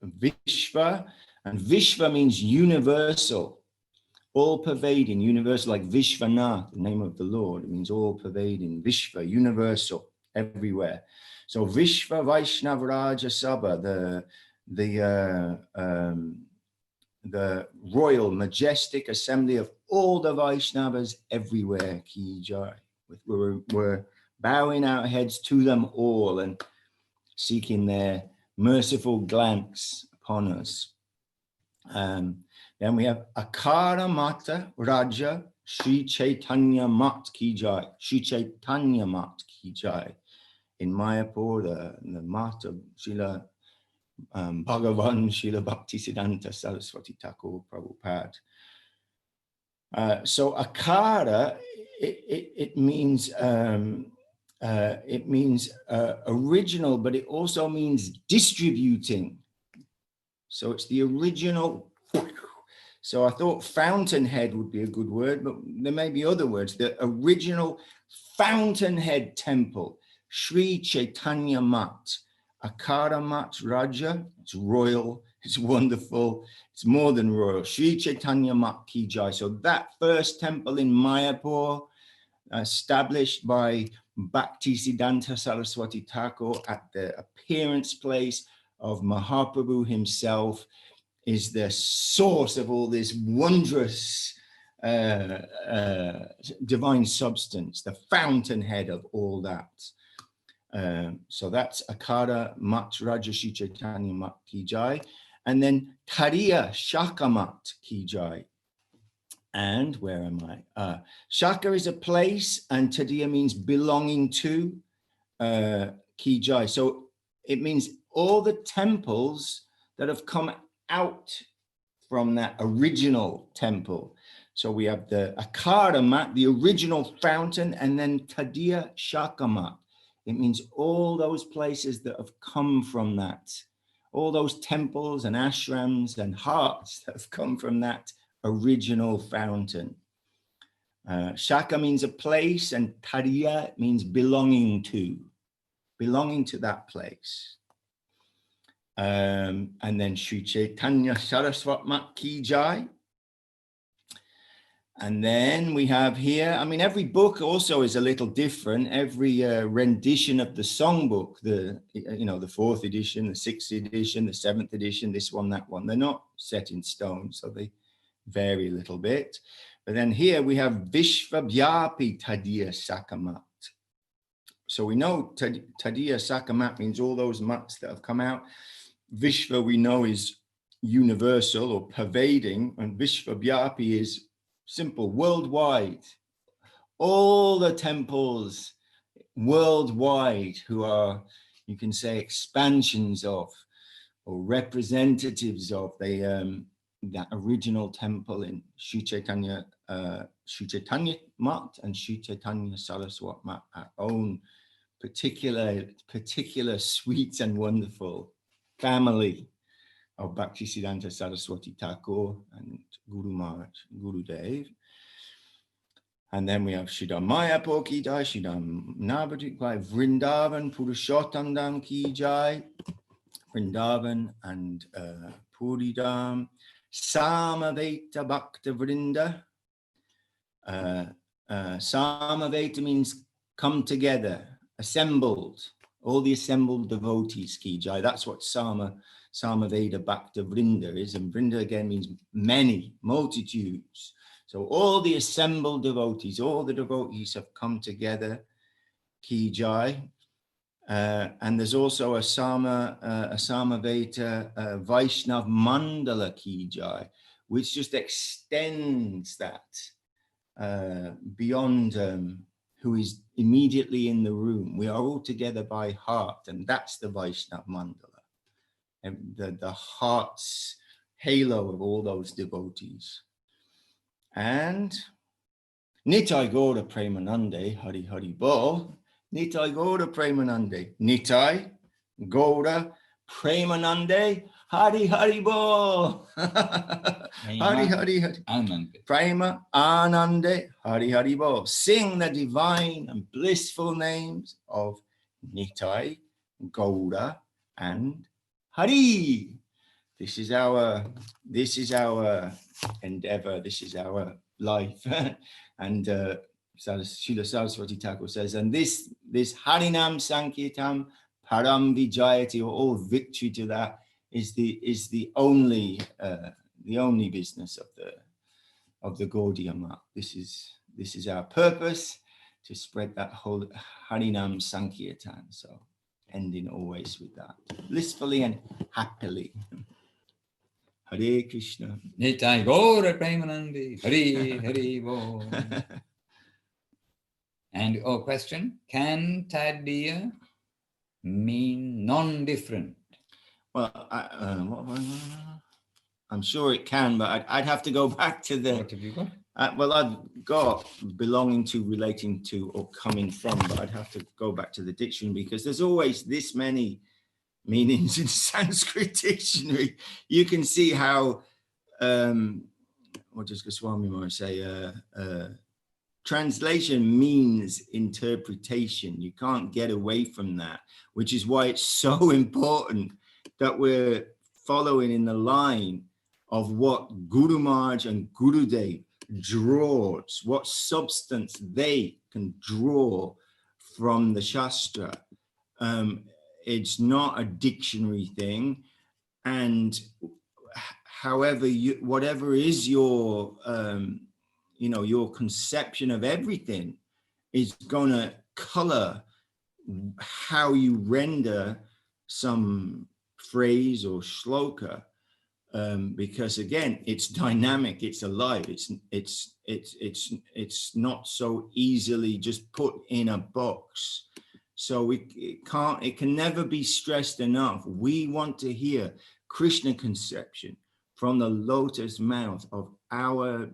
[SPEAKER 4] Vishva, and Vishva means universal, all-pervading, universal, like Vishwanath, the name of the Lord. It means all-pervading, Vishva, universal, everywhere. So Vishva Vaishnava Raja Sabha, the royal, majestic assembly of all the Vaishnavas everywhere, Ki Jai. We're bowing our heads to them all and seeking their merciful glance upon us. Then we have Akara Mata Raja Sri Chaitanya Mat Ki Jai. Sri Chaitanya Mat Ki Jai. In Mayapur, the Mat of Srila Bhagavan Srila Bhaktisiddhanta Saraswati Thakur Prabhupada. So Akara, it means original, but it also means distributing. So it's the original. So I thought fountainhead would be a good word, but there may be other words. The original fountainhead temple, Sri Chaitanya Mat. Akara Mat Raja, it's royal, it's wonderful, it's more than royal. Sri Chaitanya Mat Ki Jai. So that first temple in Mayapur, established by Bhaktisiddhanta Saraswati Thakur at the appearance place of Mahaprabhu himself, is the source of all this wondrous divine substance, the fountainhead of all that. So that's Akara Mat Rajarshi Chaitanya Mat Ki Jai. And then Tariya Shaka Mat Ki Jai. And where am I? Shaka is a place, and Tadiya means belonging to Ki Jai. So it means all the temples that have come out from that original temple. So we have the Akara Mat, the original fountain, and then Tadiya Shaka Mat. It means all those places that have come from that, all those temples and ashrams and hearts that have come from that original fountain. Shaka means a place, and Tariya means belonging to that place. And then Sri Chaitanya Saraswat Mat Ki Jai. And then we have here, I mean, every book also is a little different. Every rendition of the songbook, the 4th edition, the 6th edition, the 7th edition, this one, that one, they're not set in stone, so they vary a little bit. But then here we have Vishvabhyapi Tadiya Sakamat. So we know Tadiya Sakamat means all those mats that have come out. Vishva we know is universal or pervading, and Vishvabhyapi is simple, worldwide. All the temples worldwide who are, you can say, expansions of or representatives of that original temple in Sri Chaitanya Mat and Sri Chaitanya Saraswat Mat, our own particular sweet and wonderful family of Bhaktisiddhanta Saraswati Thakur and Guru Maharaj, Guru Dev. And then we have Shridhar Mayapur Ki Jai, Shridhar Navadvip Ki Jai, Vrindavan Purushottam Dham Ki Jai, Vrindavan and Puri Dham, Samaveta Bhakta Vrinda. Samaveta means come together, assembled, all the assembled devotees Ki Jai. That's what Samaveda Bhakta Vrinda is, and Vrinda again means many, multitudes. So all the assembled devotees, all the devotees have come together, Ki Jai. And there's also a Samaveta Vaishnav Mandala Ki Jai, which just extends that beyond who is immediately in the room. We are all together by heart, and that's the Vaishnav Mandala. And the heart's halo of all those devotees. And Nitai Gaura Premanande, Hari Hari Bol. Nitai Gaura Premanande. Nitai Gaura Premanande, Hari Hari Bol. Hari Hari Hari. Prema Anande, Hari Hari Bol. Sing the divine and blissful names of Nitai, Gaura, and Hari. This is our endeavor. This is our life. And Srila Saraswati Thakur says, and this Harinam Sankirtam Param Vijayati, or all victory to that, is the only business of the Gaudiya Math. This is our purpose, to spread that whole Harinam Sankirtan. So ending always with that, blissfully and happily. Hare Krishna.
[SPEAKER 1] Nitai Gaura Premanande, Hari Hari Bol. And question, can Tadiya mean non-different?
[SPEAKER 4] Well, I'm sure it can, but I'd have to go back to the...
[SPEAKER 1] What have you got?
[SPEAKER 4] Well, I've got belonging to, relating to, or coming from, but I'd have to go back to the dictionary, because there's always this many meanings in Sanskrit dictionary. You can see how, what does Goswami Maharaj say? Translation means interpretation. You can't get away from that, which is why it's so important that we're following in the line of what Guru Maharaj and Gurudev draws, what substance they can draw from the Shastra. It's not a dictionary thing, and however whatever is your you know, your conception of everything is going to color how you render some phrase or shloka, because again, it's dynamic, it's alive, it's not so easily just put in a box. So it can never be stressed enough. We want to hear Krishna conception from the lotus mouth of our,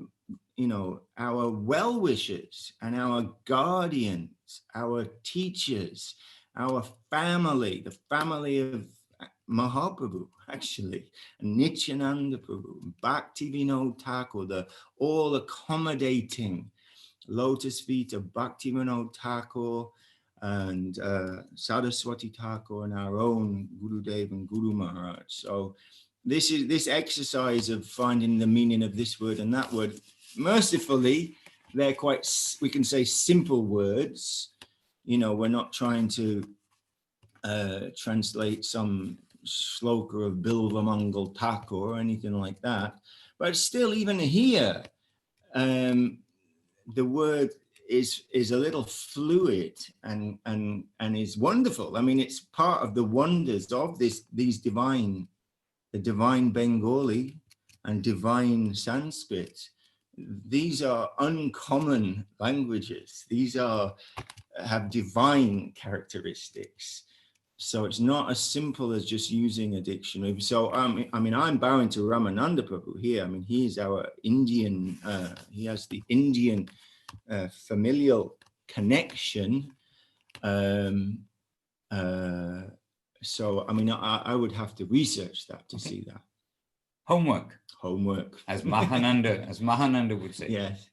[SPEAKER 4] you know, our well-wishers and our guardians, our teachers, our family, the family of Mahaprabhu, actually, Nityananda Prabhu, Bhaktivinoda Thakur, the all accommodating lotus feet of Bhaktivinoda Thakur and Saraswati Thakur and our own Gurudev and Guru Maharaj. So this exercise of finding the meaning of this word and that word, mercifully, they're quite, we can say, simple words. You know, we're not trying to translate some shloka of Bilva Mangal Thakur or anything like that. But still, even here, the word is a little fluid and is wonderful. I mean, it's part of the wonders of these divine, the divine Bengali and divine Sanskrit. These are uncommon languages. These have divine characteristics. So it's not as simple as just using a dictionary. So I mean, I'm bowing to Ramananda Prabhu here. I mean, he is our Indian, he has the Indian familial connection. So, I mean, I would have to research that to see that.
[SPEAKER 1] Homework.
[SPEAKER 4] Homework.
[SPEAKER 1] As Mahananda would say.
[SPEAKER 4] Yes.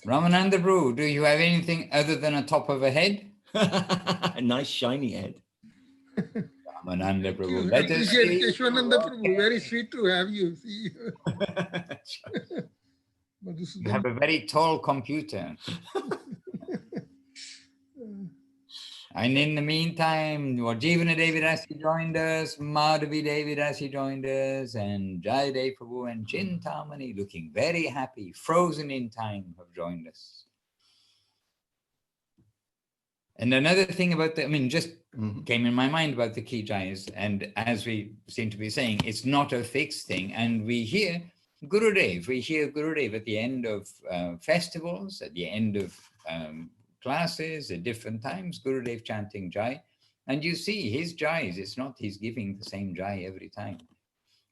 [SPEAKER 1] Ramananda Prabhu, do you have anything other than a top of a head?
[SPEAKER 4] A nice shiny head.
[SPEAKER 1] Ramananda Prabhu.
[SPEAKER 8] I appreciate Keshwananda Prabhu. Very sweet to have you. See.
[SPEAKER 1] You have a very tall computer. And in the meantime, Jivana Devidasi joined us, Madhavi Devidasi joined us, and Jaya Prabhu and Chintamani, looking very happy, frozen in time, have joined us. And another thing about the, I mean, just came in my mind about the Ki Jayas, and as we seem to be saying, it's not a fixed thing. And we hear Gurudev at the end of festivals, at the end of classes, at different times, Gurudev chanting Jai. And you see his Jais, it's not he's giving the same Jai every time.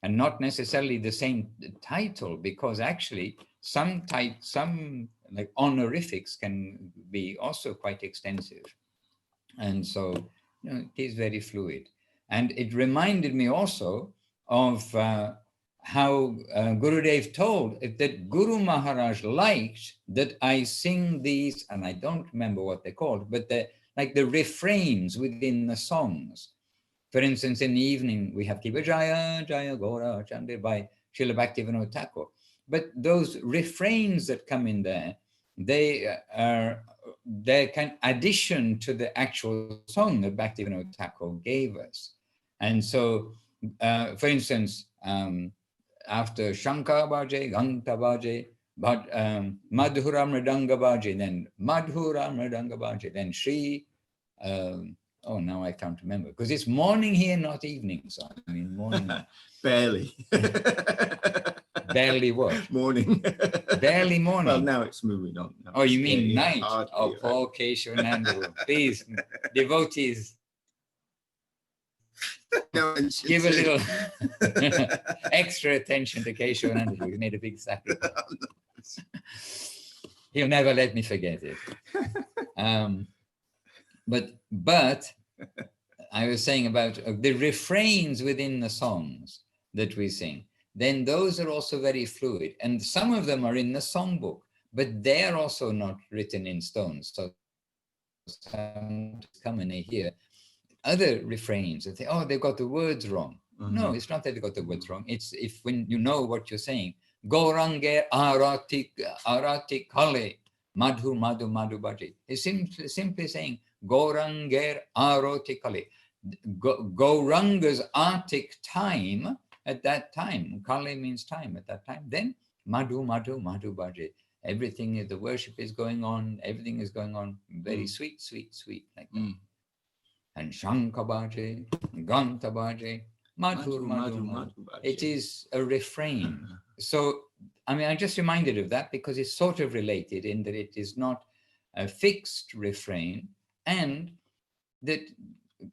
[SPEAKER 1] And not necessarily the same title, because actually some like honorifics can be also quite extensive. And so, you know, it is very fluid. And it reminded me also of how Gurudev told that Guru Maharaj liked that I sing these, and I don't remember what they're called, but like the refrains within the songs. For instance, in the evening, we have Kiva Jaya, Jaya Gora, Chandir by Srila Bhaktivinoda Thakur. But those refrains that come in there, they're kind of addition to the actual song that Bhaktivinoda Thakur gave us. And so, for instance, after Shankar Bhaje, Ganta Bhaje, but Madhura Mridanga Bhaje, then Madhura Mridanga Bhaje, then Shri, oh, now I can't remember, because it's morning here, not evening. So I mean, morning.
[SPEAKER 4] Barely.
[SPEAKER 1] Barely what?
[SPEAKER 4] Morning.
[SPEAKER 1] Barely morning.
[SPEAKER 4] Well, now it's moving on. Now
[SPEAKER 1] Oh, you mean
[SPEAKER 4] yeah,
[SPEAKER 1] night?
[SPEAKER 4] hardly,
[SPEAKER 1] Oh, Paul Keshavananda. Please, devotees,
[SPEAKER 4] no,
[SPEAKER 1] give a little extra attention to Keshavananda. He made a big sacrifice. He'll never let me forget it. But I was saying about the refrains within the songs that we sing, then those are also very fluid. And some of them are in the songbook, but they're also not written in stone. So some come and they hear other refrains and say, oh, they've got the words wrong. No, it's not that they got the words wrong. It's if when you know what you're saying, Gaurange Aratik Kale Madhu Madhu Madhu Bhaji. It's simply saying Gaurange Aratik Kale. Gauranga's Arctic time at that time. Kali means time at that time. Then Madhu, Madhu, Madhu Bhaje. Everything, the worship is going on, everything is going on very sweet, sweet, sweet, like that. And Shankha Bhaje, Ganta Bhaje, Madhur, Madhu, Madhu. It is a refrain. So, I mean, I'm just reminded of that because it's sort of related in that it is not a fixed refrain, and that,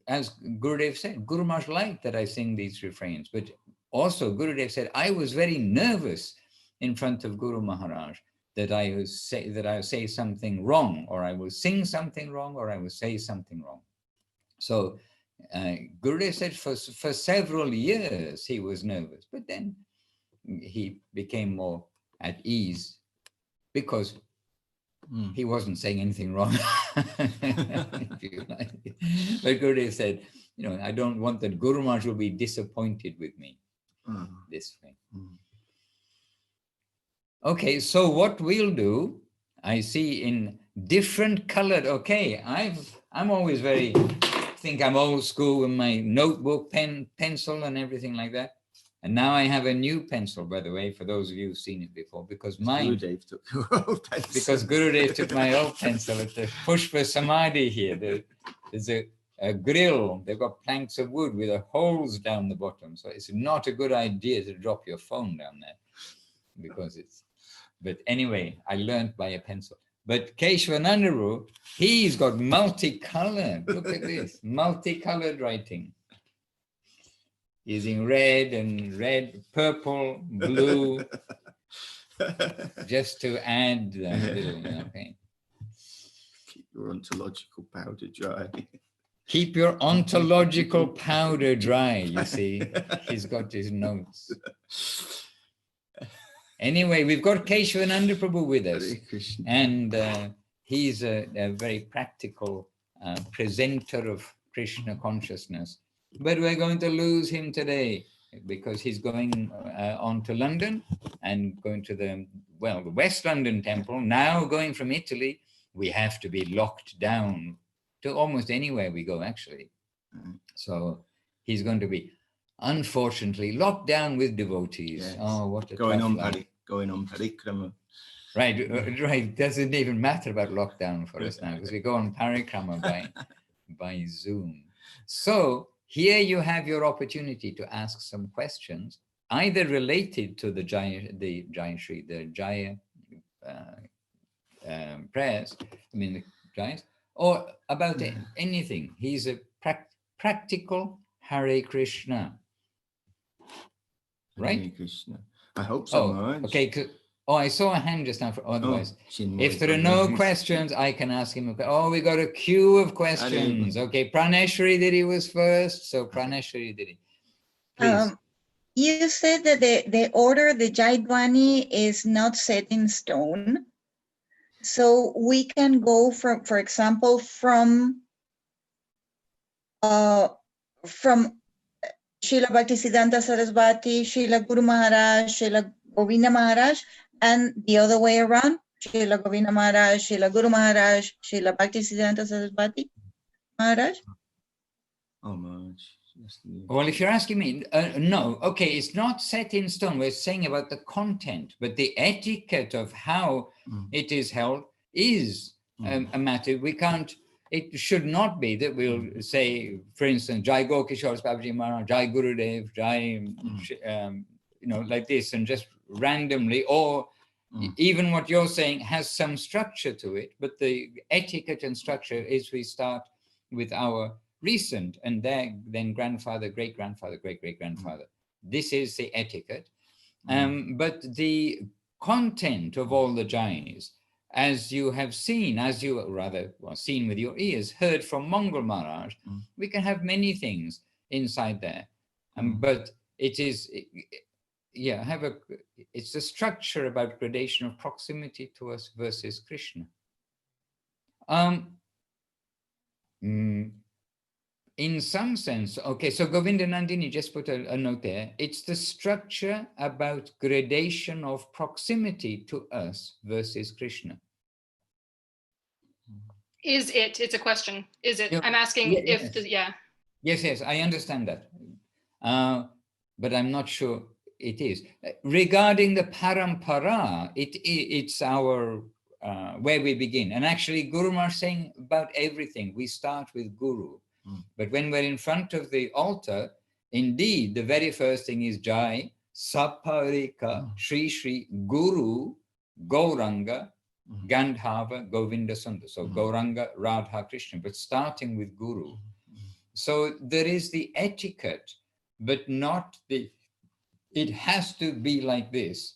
[SPEAKER 1] as Gurudev said, Guru Maharaj liked that I sing these refrains, but also Gurudev said, I was very nervous in front of Guru Maharaj that I would say something wrong, or I will sing something wrong, or I will say something wrong. So Gurudev said for several years he was nervous, but then he became more at ease because he wasn't saying anything wrong. If you like. But Gurudev said, you know, I don't want that Guru Maharaj will be disappointed with me this way. Okay, so what we'll do, I see in different colored, okay, I'm always think I'm old school with my notebook, pencil and everything like that. And now I have a new pencil, by the way, for those of you who've seen it before, because
[SPEAKER 4] Gurudev took your old pencil.
[SPEAKER 1] Because Gurudev took my old pencil at the Pushpa Samadhi here. There's a grill. They've got planks of wood with holes down the bottom. So it's not a good idea to drop your phone down there because but anyway, I learned by a pencil. But Keshwanandaru, he's got multicolored. Look at this, multicolored writing. Using red, purple, blue, just to add okay.
[SPEAKER 4] Keep your ontological powder dry.
[SPEAKER 1] Keep your ontological powder dry, you see. He's got his notes. Anyway, we've got Keshwananda Prabhu with us. And he's a very practical presenter of Krishna consciousness. But we're going to lose him today because he's going on to London and going to the West London temple. Now going from Italy, we have to be locked down to almost anywhere we go, actually. So he's going to be, unfortunately, locked down with devotees. Yes. Oh, what a
[SPEAKER 4] going on parikrama.
[SPEAKER 1] Right. Doesn't even matter about lockdown for us now because we go on parikrama by Zoom. So here you have your opportunity to ask some questions, either related to the Jaya prayers, I mean the Jayas, or about anything. He's a practical Hare Krishna. Right?
[SPEAKER 4] Hare Krishna. I hope so, Maharaj.
[SPEAKER 1] Okay. I saw a hand just now. Otherwise, if there are no questions, I can ask him. We got a queue of questions. Okay, Praneshwari Didi was first. So Praneshwari Didi, please.
[SPEAKER 2] You said that the order, the Jaya Dhvani, is not set in stone. So we can go from, for example, from Srila Bhaktisiddhanta Saraswati, Srila Guru Maharaj, Srila Govinda Maharaj, and the other way around, Srila Govinda Maharaj, Srila Guru Maharaj, Srila Bhaktisiddhanta Saraswati Maharaj?
[SPEAKER 4] Oh, Maharaj.
[SPEAKER 1] Well, if you're asking me, no. Okay, it's not set in stone. We're saying about the content, but the etiquette of how it is held is a matter. We can't, it should not be that we'll say, for instance, Jai Gokishore Babaji Maharaj, Jai Gurudev, Jai, like this, and just randomly, or even what you're saying has some structure to it, but the etiquette and structure is we start with our recent and then grandfather, great-grandfather, great-great-grandfather. This is the etiquette. But the content of all the Jainis, as you have seen, seen with your ears, heard from Mongol Maharaj, we can have many things inside there. But it is, it's the structure about gradation of proximity to us versus Krishna. In some sense, okay, so Govinda Nandini just put a note there. It's the structure about gradation of proximity to us versus Krishna.
[SPEAKER 9] Is it? It's a question. Is it? I'm asking Yes, I understand that.
[SPEAKER 1] but I'm not sure it is. Regarding the parampara, it's our where we begin. And actually, Guru Maharaj saying about everything, we start with Guru. But when we're in front of the altar, indeed, the very first thing is Jai, Saparika, Shri Shri, Guru, Gauranga, Gandhava, Govinda Sundar. So Gauranga, Radha, Krishna, but starting with Guru. So there is the etiquette, but not the, it has to be like this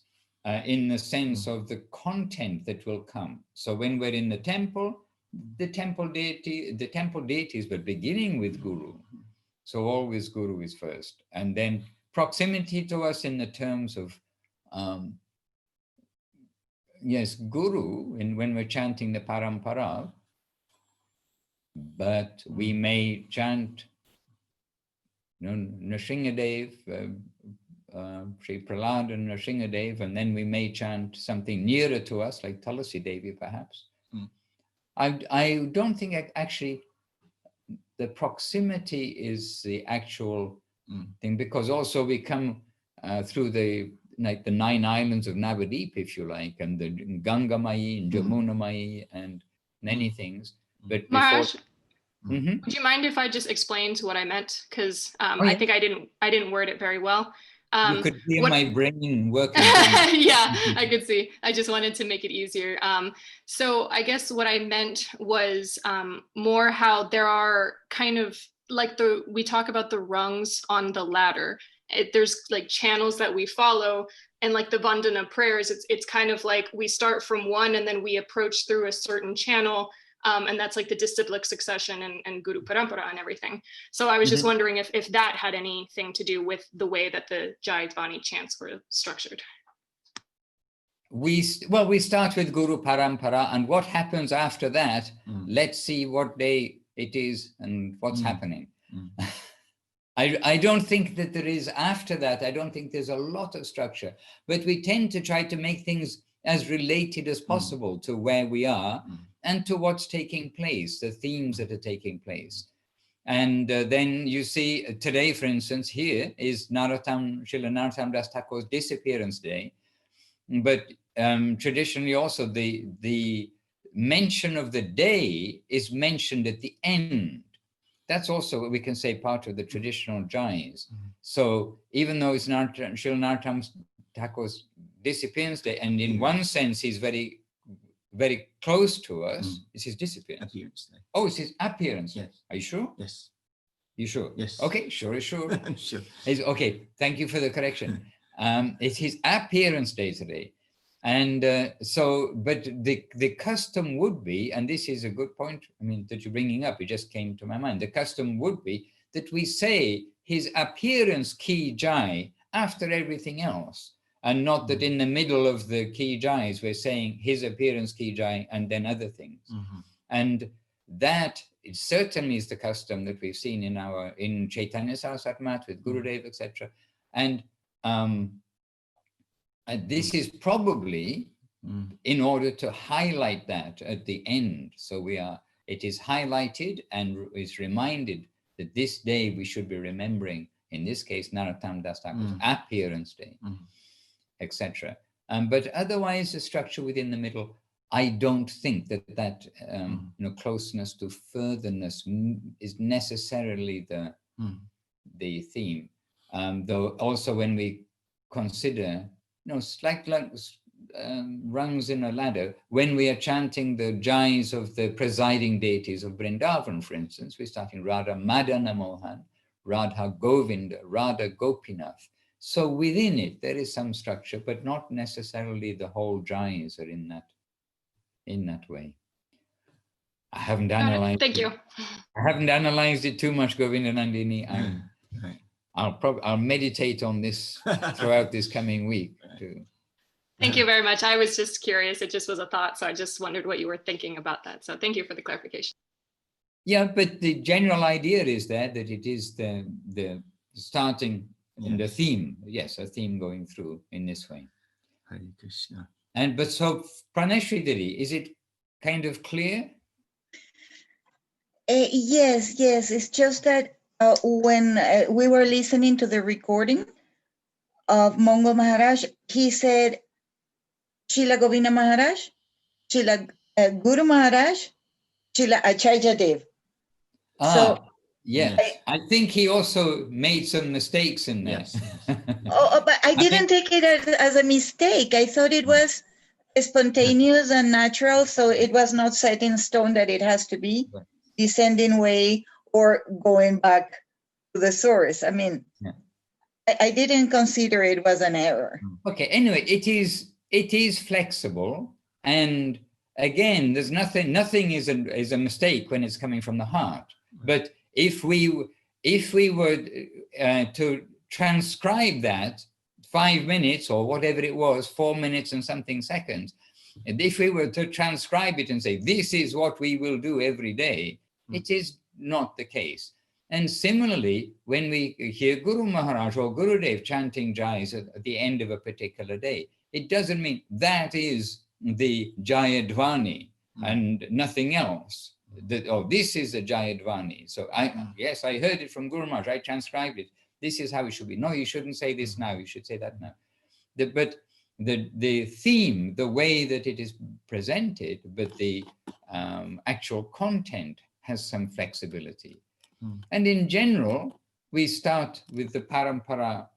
[SPEAKER 1] in the sense of the content that will come. So when we're in the temple deities, but beginning with Guru. So always Guru is first. And then proximity to us in the terms of, yes, Guru, when we're chanting the parampara, but we may chant, Nrsingadev, Sri Prahlad and Nrsingadev, and then we may chant something nearer to us, like Tulasi Devi, perhaps. I don't think actually the proximity is the actual thing, because also we come through the 9 islands of Navadip, if you like, and the Ganga Mai and Jamuna Mai and many things. But
[SPEAKER 9] Maharaj, would you mind if I just explained what I meant? Because I think I didn't word it very well.
[SPEAKER 1] You could hear my brain working.
[SPEAKER 9] Yeah, I could see. I just wanted to make it easier. So I guess what I meant was more how there are kind of like we talk about the rungs on the ladder. There's like channels that we follow, and like the Vandana prayers, it's kind of like we start from one and then we approach through a certain channel. And that's like the disciplic succession and Guru Parampara and everything. So I was just wondering if that had anything to do with the way that the Jaya Dhvani chants were structured.
[SPEAKER 1] We start with Guru Parampara, and what happens after that, let's see what day it is and what's happening. I don't think that there is, after that, I don't think there's a lot of structure, but we tend to try to make things as related as possible to where we are and to what's taking place, the themes that are taking place. And then you see today, for instance, here is Srila Narottam Das Thakur's disappearance day. But traditionally also the mention of the day is mentioned at the end. That's also, we can say, part of the traditional Jais. So even though it's Srila Narottam Thakur's disappearance day, and in one sense he's very, very close to us, it's his disappearance.
[SPEAKER 4] Appearance day.
[SPEAKER 1] Oh, it's his appearance.
[SPEAKER 4] Yes.
[SPEAKER 1] Are you sure?
[SPEAKER 4] Yes.
[SPEAKER 1] You sure?
[SPEAKER 4] Yes.
[SPEAKER 1] Okay, sure.
[SPEAKER 4] Sure.
[SPEAKER 1] Okay, thank you for the correction. It's his appearance day today. And so, but the custom would be, and this is a good point, I mean, that you're bringing up, it just came to my mind. The custom would be that we say his appearance ki jai after everything else, and not that in the middle of the ki jais, we're saying his appearance ki jai and then other things. And that certainly is the custom that we've seen in Chaitanya Saraswati Math with Gurudev, etc. And this is probably in order to highlight that at the end. So it is highlighted and is reminded that this day we should be remembering, in this case, Narottam Das Thakur's appearance day, etc. But otherwise, the structure within the middle, I don't think that closeness to furtherness is necessarily the theme. Though also when we consider slight rungs in a ladder, when we are chanting the jais of the presiding deities of Vrindavan, for instance, we're starting Radha Madana Mohan, Radha Govinda, Radha Gopinath. So within it, there is some structure, but not necessarily the whole jais are in that way. I haven't analyzed
[SPEAKER 9] Thank you.
[SPEAKER 1] I haven't analyzed it too much, Govinda Nandini. I'll meditate on this throughout this coming week too.
[SPEAKER 9] Thank you very much. I was just curious. It just was a thought. So I just wondered what you were thinking about that. So thank you for the clarification.
[SPEAKER 1] Yeah, but the general idea is that it is the starting in the theme. Yes, a theme going through in this way.
[SPEAKER 4] Hare Krishna.
[SPEAKER 1] But so Praneshri Didi, is it kind of clear?
[SPEAKER 2] Yes. It's just that when we were listening to the recording, of Mongol Maharaj, he said, Srila Govinda Maharaj, Srila Guru Maharaj, Srila Acharya Dev. So,
[SPEAKER 1] yes, I think he also made some mistakes in there.
[SPEAKER 4] Yes.
[SPEAKER 2] but I didn't take it as a mistake. I thought it was spontaneous and natural, so it was not set in stone that it has to be descending way or going back to the source. I mean, I didn't consider it was an error.
[SPEAKER 1] Okay, anyway, it is flexible, and again, there's nothing is a mistake when it's coming from the heart. But if we were to transcribe that 5 minutes or whatever it was, 4 minutes and something seconds, and if we were to transcribe it and say, this is what we will do every day, it is not the case. And similarly, when we hear Guru Maharaj or Gurudev chanting Jais at the end of a particular day, it doesn't mean that is the Jaya Dhvani and nothing else. This is the Jaya Dhvani. So yes, I heard it from Guru Maharaj, I transcribed it. This is how it should be. No, you shouldn't say this now, you should say that now. But the theme, the way that it is presented, but the actual content has some flexibility. And in general, we start with the parampara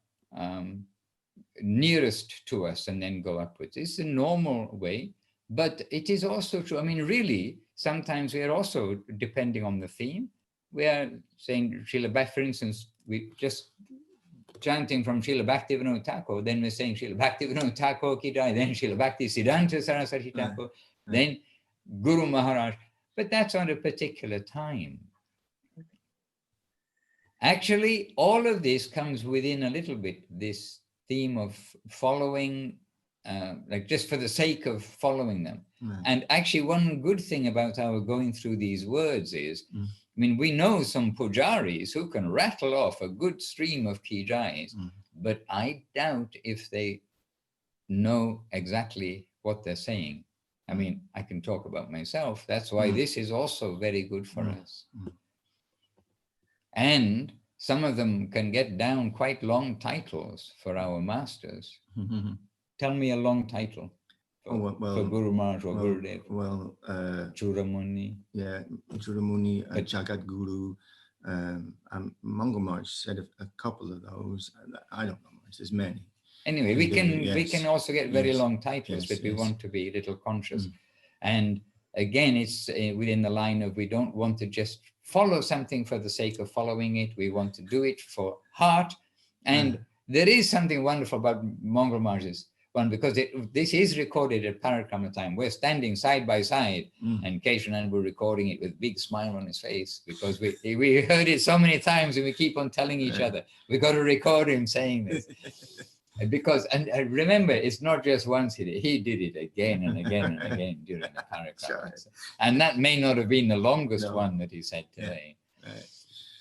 [SPEAKER 1] nearest to us and then go upwards. It's a normal way, but it is also true. I mean, really, sometimes we are also, depending on the theme, we are saying Srila Bhakti, for instance, we just chanting from Srila Bhaktivinoda Thakur, then we're saying Srila Bhaktivinoda Thakur ki jai, then Srila Bhakti Siddhanta Saraswati Thakur, then Guru Maharaj, but that's on a particular time. Actually, all of this comes within a little bit, this theme of following, like just for the sake of following them. And actually, one good thing about our going through these words is, I mean, we know some pujaris who can rattle off a good stream of ki jais, but I doubt if they know exactly what they're saying. I mean, I can talk about myself. That's why this is also very good for us. And some of them can get down quite long titles for our masters. Tell me a long title for Guru Maharaj or Gurudev. Churamuni.
[SPEAKER 4] Yeah, Churamuni, Jagat Guru. Mongol Maharaj said a couple of those. I don't know much, there's many.
[SPEAKER 1] Anyway, we can also get very long titles, but we want to be a little conscious. And again, it's within the line of, we don't want to just follow something for the sake of following it. We want to do it for heart. And there is something wonderful about Mongol Maharaj's one, because this is recorded at Parikrama time. We're standing side by side, and Keshanan were recording it with a big smile on his face, because we heard it so many times, and we keep on telling each other, we got to record him saying this. Because, and remember, it's not just once he did it again and again and again during the Parikrama. And that may not have been the longest one that he said today.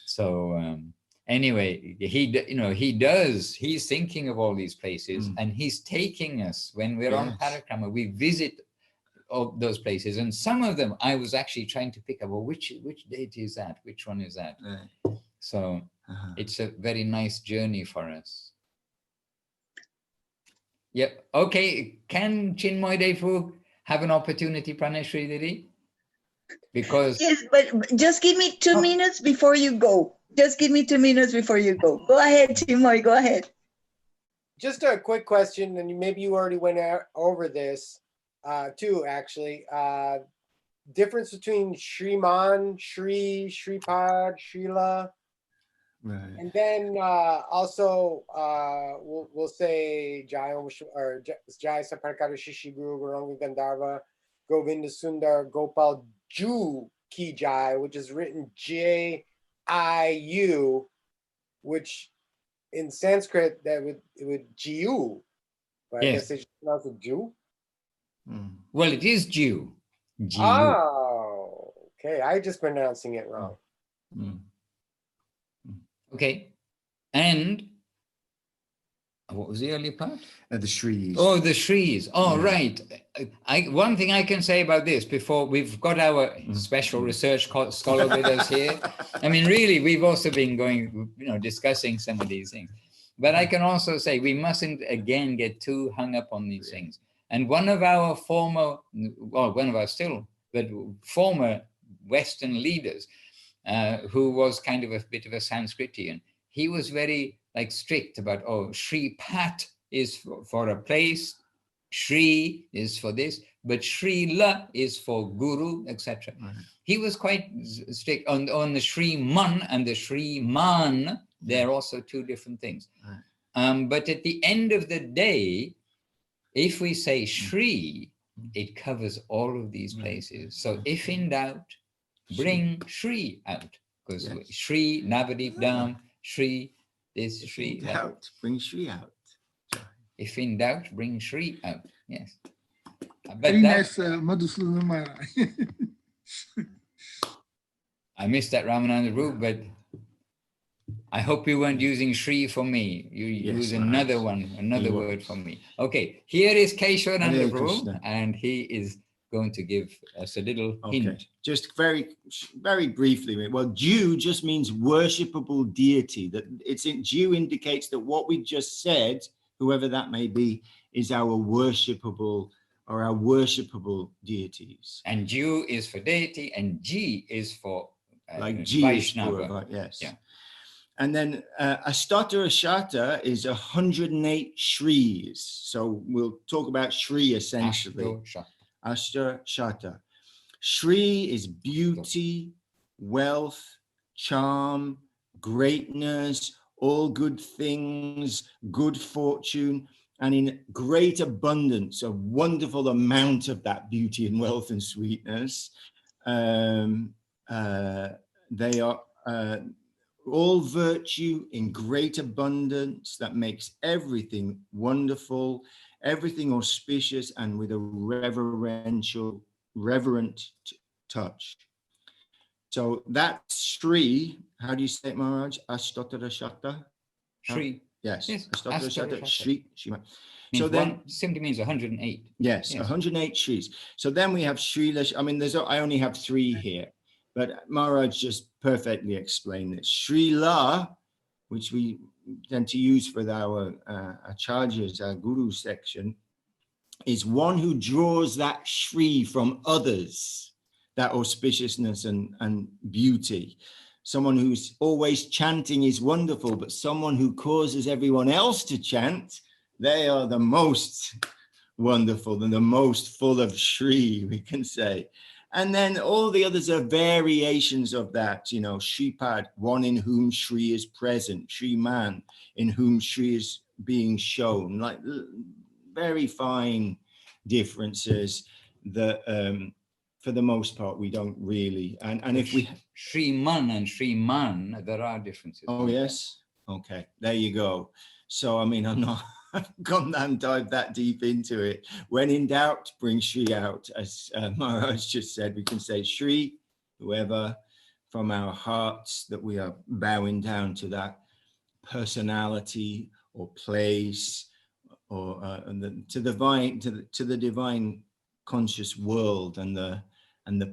[SPEAKER 1] So anyway, he's thinking of all these places, and he's taking us, when we're on Parikrama, we visit all those places, and some of them I was actually trying to pick up, well, which deity is that? Which one is that? So it's a very nice journey for us. Yep. Okay. Can Chinmoy Defu have an opportunity, Praneshri Didi? Because
[SPEAKER 2] yes, but just give me 2 minutes before you go. Just give me 2 minutes before you go. Go ahead, Chinmoy. Go ahead.
[SPEAKER 3] Just a quick question, and maybe you already went over this too. Actually, difference between Shriman, Shri, Shripad, Srila.
[SPEAKER 4] Right.
[SPEAKER 3] And then also we'll say Jaya Saparkara Shishi Guru Guranga Gandharva Govinda Sundar Gopal Ju Ki Jai, which is written Jiu, which in Sanskrit it would Jiu, but I guess they should pronounce it Jew.
[SPEAKER 1] Well, it is Jew.
[SPEAKER 3] Oh, okay. I just pronouncing it wrong.
[SPEAKER 1] Okay, and what was the early part?
[SPEAKER 4] The Shris.
[SPEAKER 1] Oh, the Shris. Oh, right. One thing I can say about this, before we've got our special research scholar with us here. I mean, really, we've also been going, discussing some of these things. But I can also say we mustn't again get too hung up on these things. And one of our former, well, one of our still, but former Western leaders, who was kind of a bit of a Sanskritian, he was very like strict about, oh, Shri Pat is for a place, Shri is for this, but Shri La is for Guru, etc.
[SPEAKER 4] Right.
[SPEAKER 1] He was quite strict on the Shri Man and the Shri Man. They're also two different things.
[SPEAKER 4] Right.
[SPEAKER 1] But at the end of the day, if we say Shri, it covers all of these places. So if in doubt, bring Shri out, because Shri, Navadip Dham, Shri, this Shri.
[SPEAKER 4] If in doubt, bring Shri out.
[SPEAKER 1] If in doubt, bring Shri out. Yes. But
[SPEAKER 8] Very
[SPEAKER 1] that,
[SPEAKER 8] nice, Madhusudan Maharaj.
[SPEAKER 1] I missed that Ramananda Rup, but I hope you weren't using Shri for me. You use another one, another word for me. Okay, here is Keshavananda Prabhu, and he is going to give us a little hint.
[SPEAKER 4] Just very briefly. Well, Jew just means worshipable deity. That Jew indicates that what we just said, whoever that may be, is our worshipable or our worshipable deities.
[SPEAKER 1] And Jew is for deity, and G is for
[SPEAKER 4] like G
[SPEAKER 1] Vaishnava.
[SPEAKER 4] Yes.
[SPEAKER 1] Yeah.
[SPEAKER 4] And then Astatara Shata is 108 Shris. So we'll talk about Shri essentially. Ashtar Shata. Shri is beauty, wealth, charm, greatness, all good things, good fortune, and in great abundance, a wonderful amount of that beauty and wealth and sweetness. They are all virtue in great abundance that makes everything wonderful, everything auspicious, and with a reverent touch. So that's Shri. How do you say it, Maharaj? Astatara Shata?
[SPEAKER 1] Shri.
[SPEAKER 4] Yes.
[SPEAKER 1] Yes.
[SPEAKER 4] Astatara Shata. Shri.
[SPEAKER 1] So then simply means 108.
[SPEAKER 4] Yes, 108 Shris. So then we have Shri. I mean, I only have 3 here, but Maharaj just perfectly explained this. Shri La, which we tend to use for our acharyas, our guru section, is one who draws that Shri from others, that auspiciousness and beauty. Someone who's always chanting is wonderful, but someone who causes everyone else to chant, they are the most wonderful and the most full of Shri, we can say. And then all the others are variations of that, you know, Shripad, one in whom Shri is present, Shri Man, in whom Shri is being shown, like very fine differences that for the most part we don't really, and if we
[SPEAKER 1] Shri Man and Shri Man, there are differences.
[SPEAKER 4] Oh yes, okay, there you go. So I mean, I'm not gone and dived that deep into it. When in doubt, bring Shri out, as Maharaj just said. We can say Shri, whoever, from our hearts, that we are bowing down to that personality or place, or to the divine conscious world, and the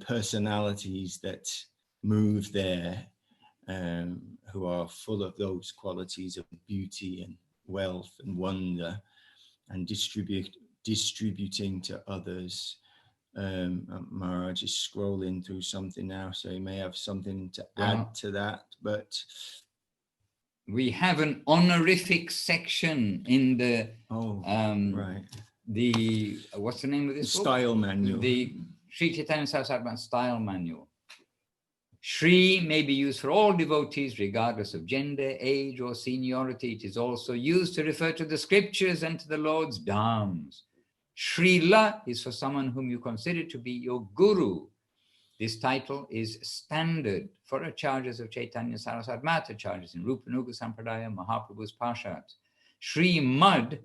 [SPEAKER 4] personalities that move there, who are full of those qualities of beauty and wealth and wonder, and distributing to others. Maharaj is scrolling through something now, so he may have something to add to that, but
[SPEAKER 1] we have an honorific section in the the what's the name of this
[SPEAKER 4] style manual,
[SPEAKER 1] the Sri Chaitanya Saraswati style manual. Shri may be used for all devotees regardless of gender, age, or seniority. It is also used to refer to the scriptures and to the Lord's dhams. Shri La is for someone whom you consider to be your guru. This title is standard for acharyas of Chaitanya Saraswati Mata, acharyas in Rupanuga Sampradaya, Mahaprabhu's Parshat. Shri Mad,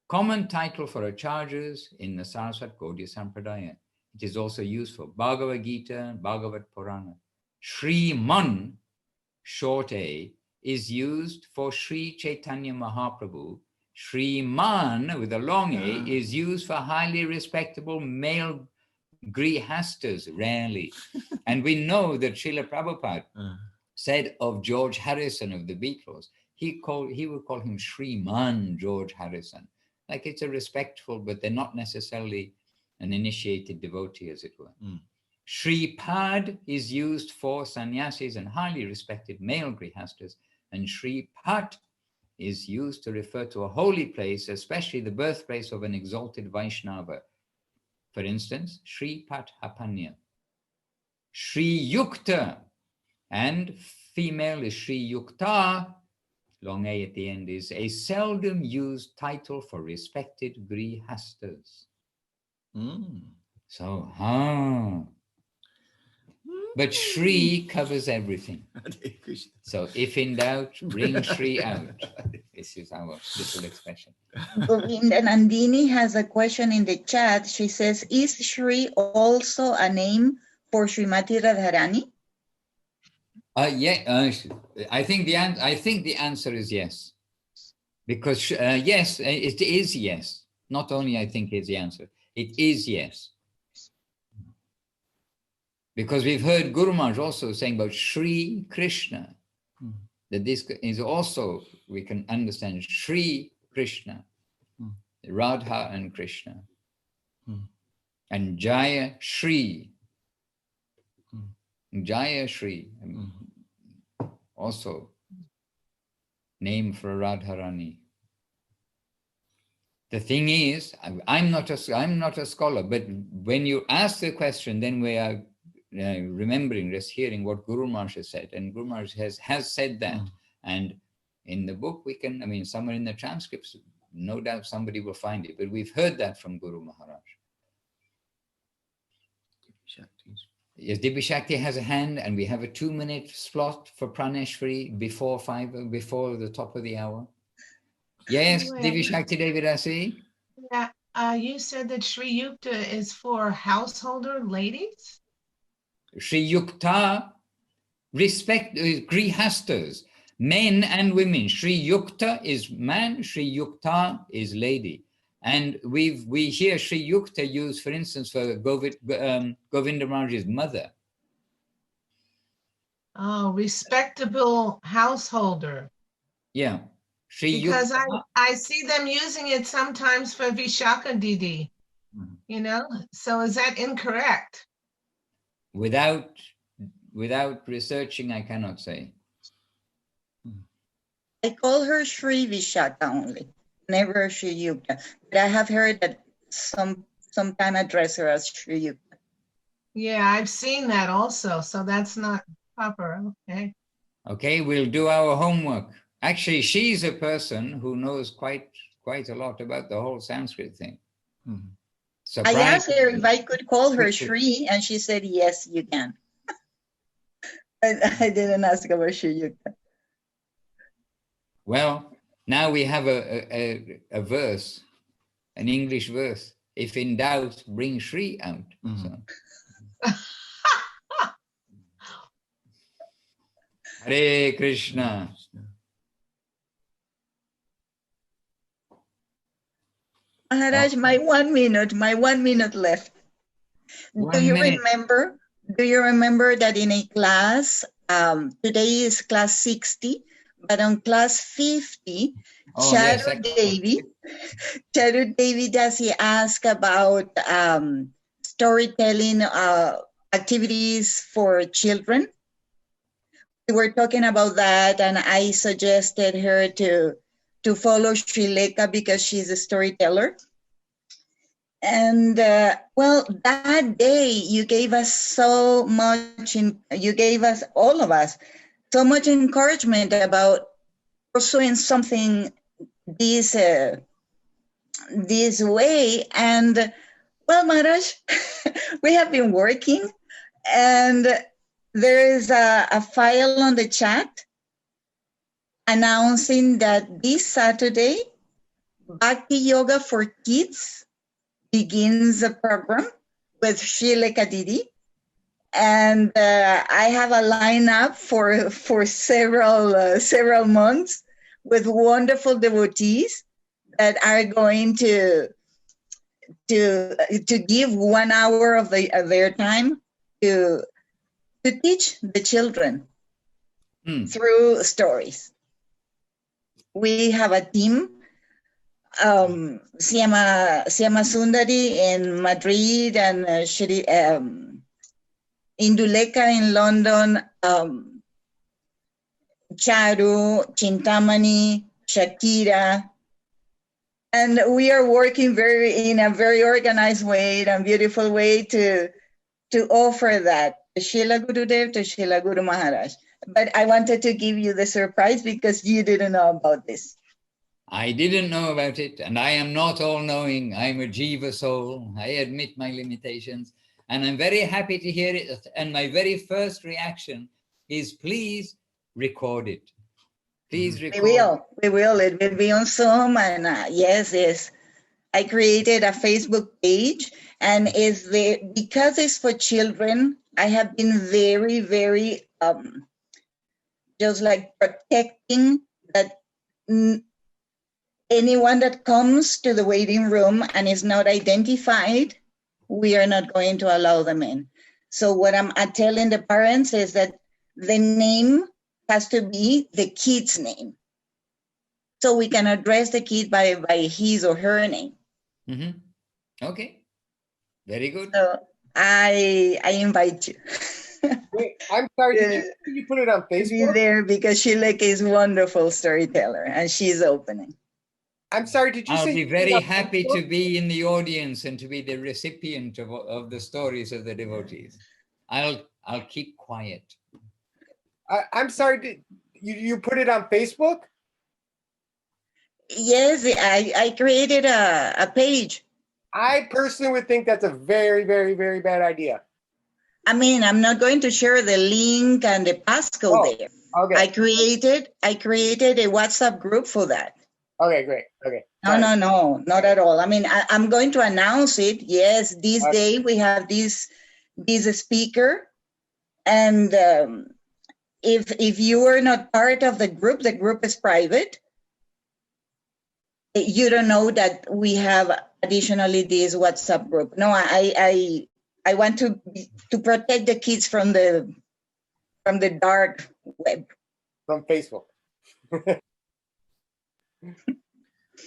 [SPEAKER 1] common title for acharyas in the Saraswati Gaudiya Sampradaya. It is also used for Bhagavad Gita and Bhagavad Purana. Shri Man, short a, is used for Sri Chaitanya Mahaprabhu. Shri Man, with a long a, is used for highly respectable male grihastas, rarely. And we know that Srila Prabhupada said of George Harrison of the Beatles, he would call him Shriman George Harrison. Like it's a respectful, but they're not necessarily an initiated devotee, as it were. Shripad is used for sannyasis and highly respected male grihastas, and Shripat is used to refer to a holy place, especially the birthplace of an exalted Vaishnava. For instance, Shripat Hapanya. Shri Yukta, and female is Shri Yukta, long A at the end, is a seldom used title for respected grihastas. So, but Shri covers everything. So if in doubt, bring Shri out. This is our little expression.
[SPEAKER 2] Govinda Nandini has a question in the chat. She says, is Shri also a name for Srimati Radharani?
[SPEAKER 1] Yeah, I think the answer is yes. Because yes, it is yes. Not only I think is the answer, it is yes. Because we've heard Guru Maharaj also saying about Sri Krishna, that this is also, we can understand Sri Krishna, Radha and Krishna, and Jaya Shri, Jaya Shri, also name for Radharani. The thing is, I'm not a scholar, but when you ask the question, then we are remembering, just hearing what Guru Maharaj has said, and Guru Maharaj has said that, and in the book we can, I mean, somewhere in the transcripts, no doubt somebody will find it, but we've heard that from Guru Maharaj. Yes, Divya Shakti has a hand, and we have a 2-minute slot for Praneshwari before the top of the hour. Yes, Divya Shakti Devidasi.
[SPEAKER 10] Yeah, you said that Sri Yukta is for householder ladies?
[SPEAKER 1] Sri Yukta, respect grihastas, men and women. Sri Yukta is man, Sri Yukta is lady. And we hear Sri Yukta used, for instance, for Govinda Maharaj's mother.
[SPEAKER 10] Oh, respectable householder.
[SPEAKER 1] Yeah. Sri
[SPEAKER 10] because
[SPEAKER 1] Yukta.
[SPEAKER 10] I see them using it sometimes for Vishaka Didi, you know? So is that incorrect?
[SPEAKER 1] Without researching, I cannot say.
[SPEAKER 2] I call her Sri Vishaka only, never Sri Yukta. But I have heard that sometime address her as Sri Yukta.
[SPEAKER 10] Yeah, I've seen that also. So that's not proper. Okay.
[SPEAKER 1] Okay, we'll do our homework. Actually, she's a person who knows quite a lot about the whole Sanskrit thing.
[SPEAKER 2] I asked her if I could call her Sri, and she said, yes, you can. I didn't ask about Sri Yukta.
[SPEAKER 1] Well, now we have a verse, an English verse. If in doubt, bring Shri out. So. Hare Krishna.
[SPEAKER 2] Maharaj, my 1 minute left. Do you remember that in a class, today is class 60, but on class 50, Charu Devi does he ask about storytelling activities for children? We were talking about that, and I suggested her to follow Sri Lekha because she's a storyteller. And well, that day you gave us so much, you gave us, all of us, so much encouragement about pursuing something this way. And well, Maharaj, we have been working, and there is a file on the chat announcing that this Saturday, Bhakti Yoga for Kids begins a program with Sri Lekha Didi. And I have a lineup for several months with wonderful devotees that are going to give 1 hour of their time to teach the children through stories. we have a team. Siama Sundari in Madrid and Induleka in London, Charu, Chintamani, Shakira. And we are working in a very organized way and beautiful way to offer that to Srila Gurudev, to Srila Guru Maharaj. But I wanted to give you the surprise because you didn't know about this.
[SPEAKER 1] I didn't know about it, and I am not all-knowing. I'm a Jiva soul. I admit my limitations, and I'm very happy to hear it. And my very first reaction is, please record it. Please record.
[SPEAKER 2] We will. It will be on Zoom, and yes. I created a Facebook page, and because it's for children, I have been very, very just like protecting that anyone that comes to the waiting room and is not identified, we are not going to allow them in. So what I'm telling the parents is that the name has to be the kid's name. So we can address the kid by his or her name.
[SPEAKER 1] Mm-hmm. Okay, very good.
[SPEAKER 2] So I invite you.
[SPEAKER 3] Wait, I'm sorry, did you put it on Facebook?
[SPEAKER 2] Be there because Shilek is a wonderful storyteller and she's opening.
[SPEAKER 3] I'm sorry, did you say?
[SPEAKER 1] I'll be very happy to be in the audience and to be the recipient of the stories of the devotees. I'll keep quiet.
[SPEAKER 3] I'm sorry, did you put it on Facebook?
[SPEAKER 2] Yes, I created a page.
[SPEAKER 3] I personally would think that's a very, very, very bad idea.
[SPEAKER 2] I mean, I'm not going to share the link and the passcode there.
[SPEAKER 3] Okay.
[SPEAKER 2] I created a WhatsApp group for that.
[SPEAKER 3] Okay, great. Okay.
[SPEAKER 2] No, not at all. I mean, I'm going to announce it. Yes, this day we have this speaker, and if you are not part of the group is private. You don't know that we have additionally this WhatsApp group. No, I want to protect the kids from the dark web.
[SPEAKER 3] From Facebook.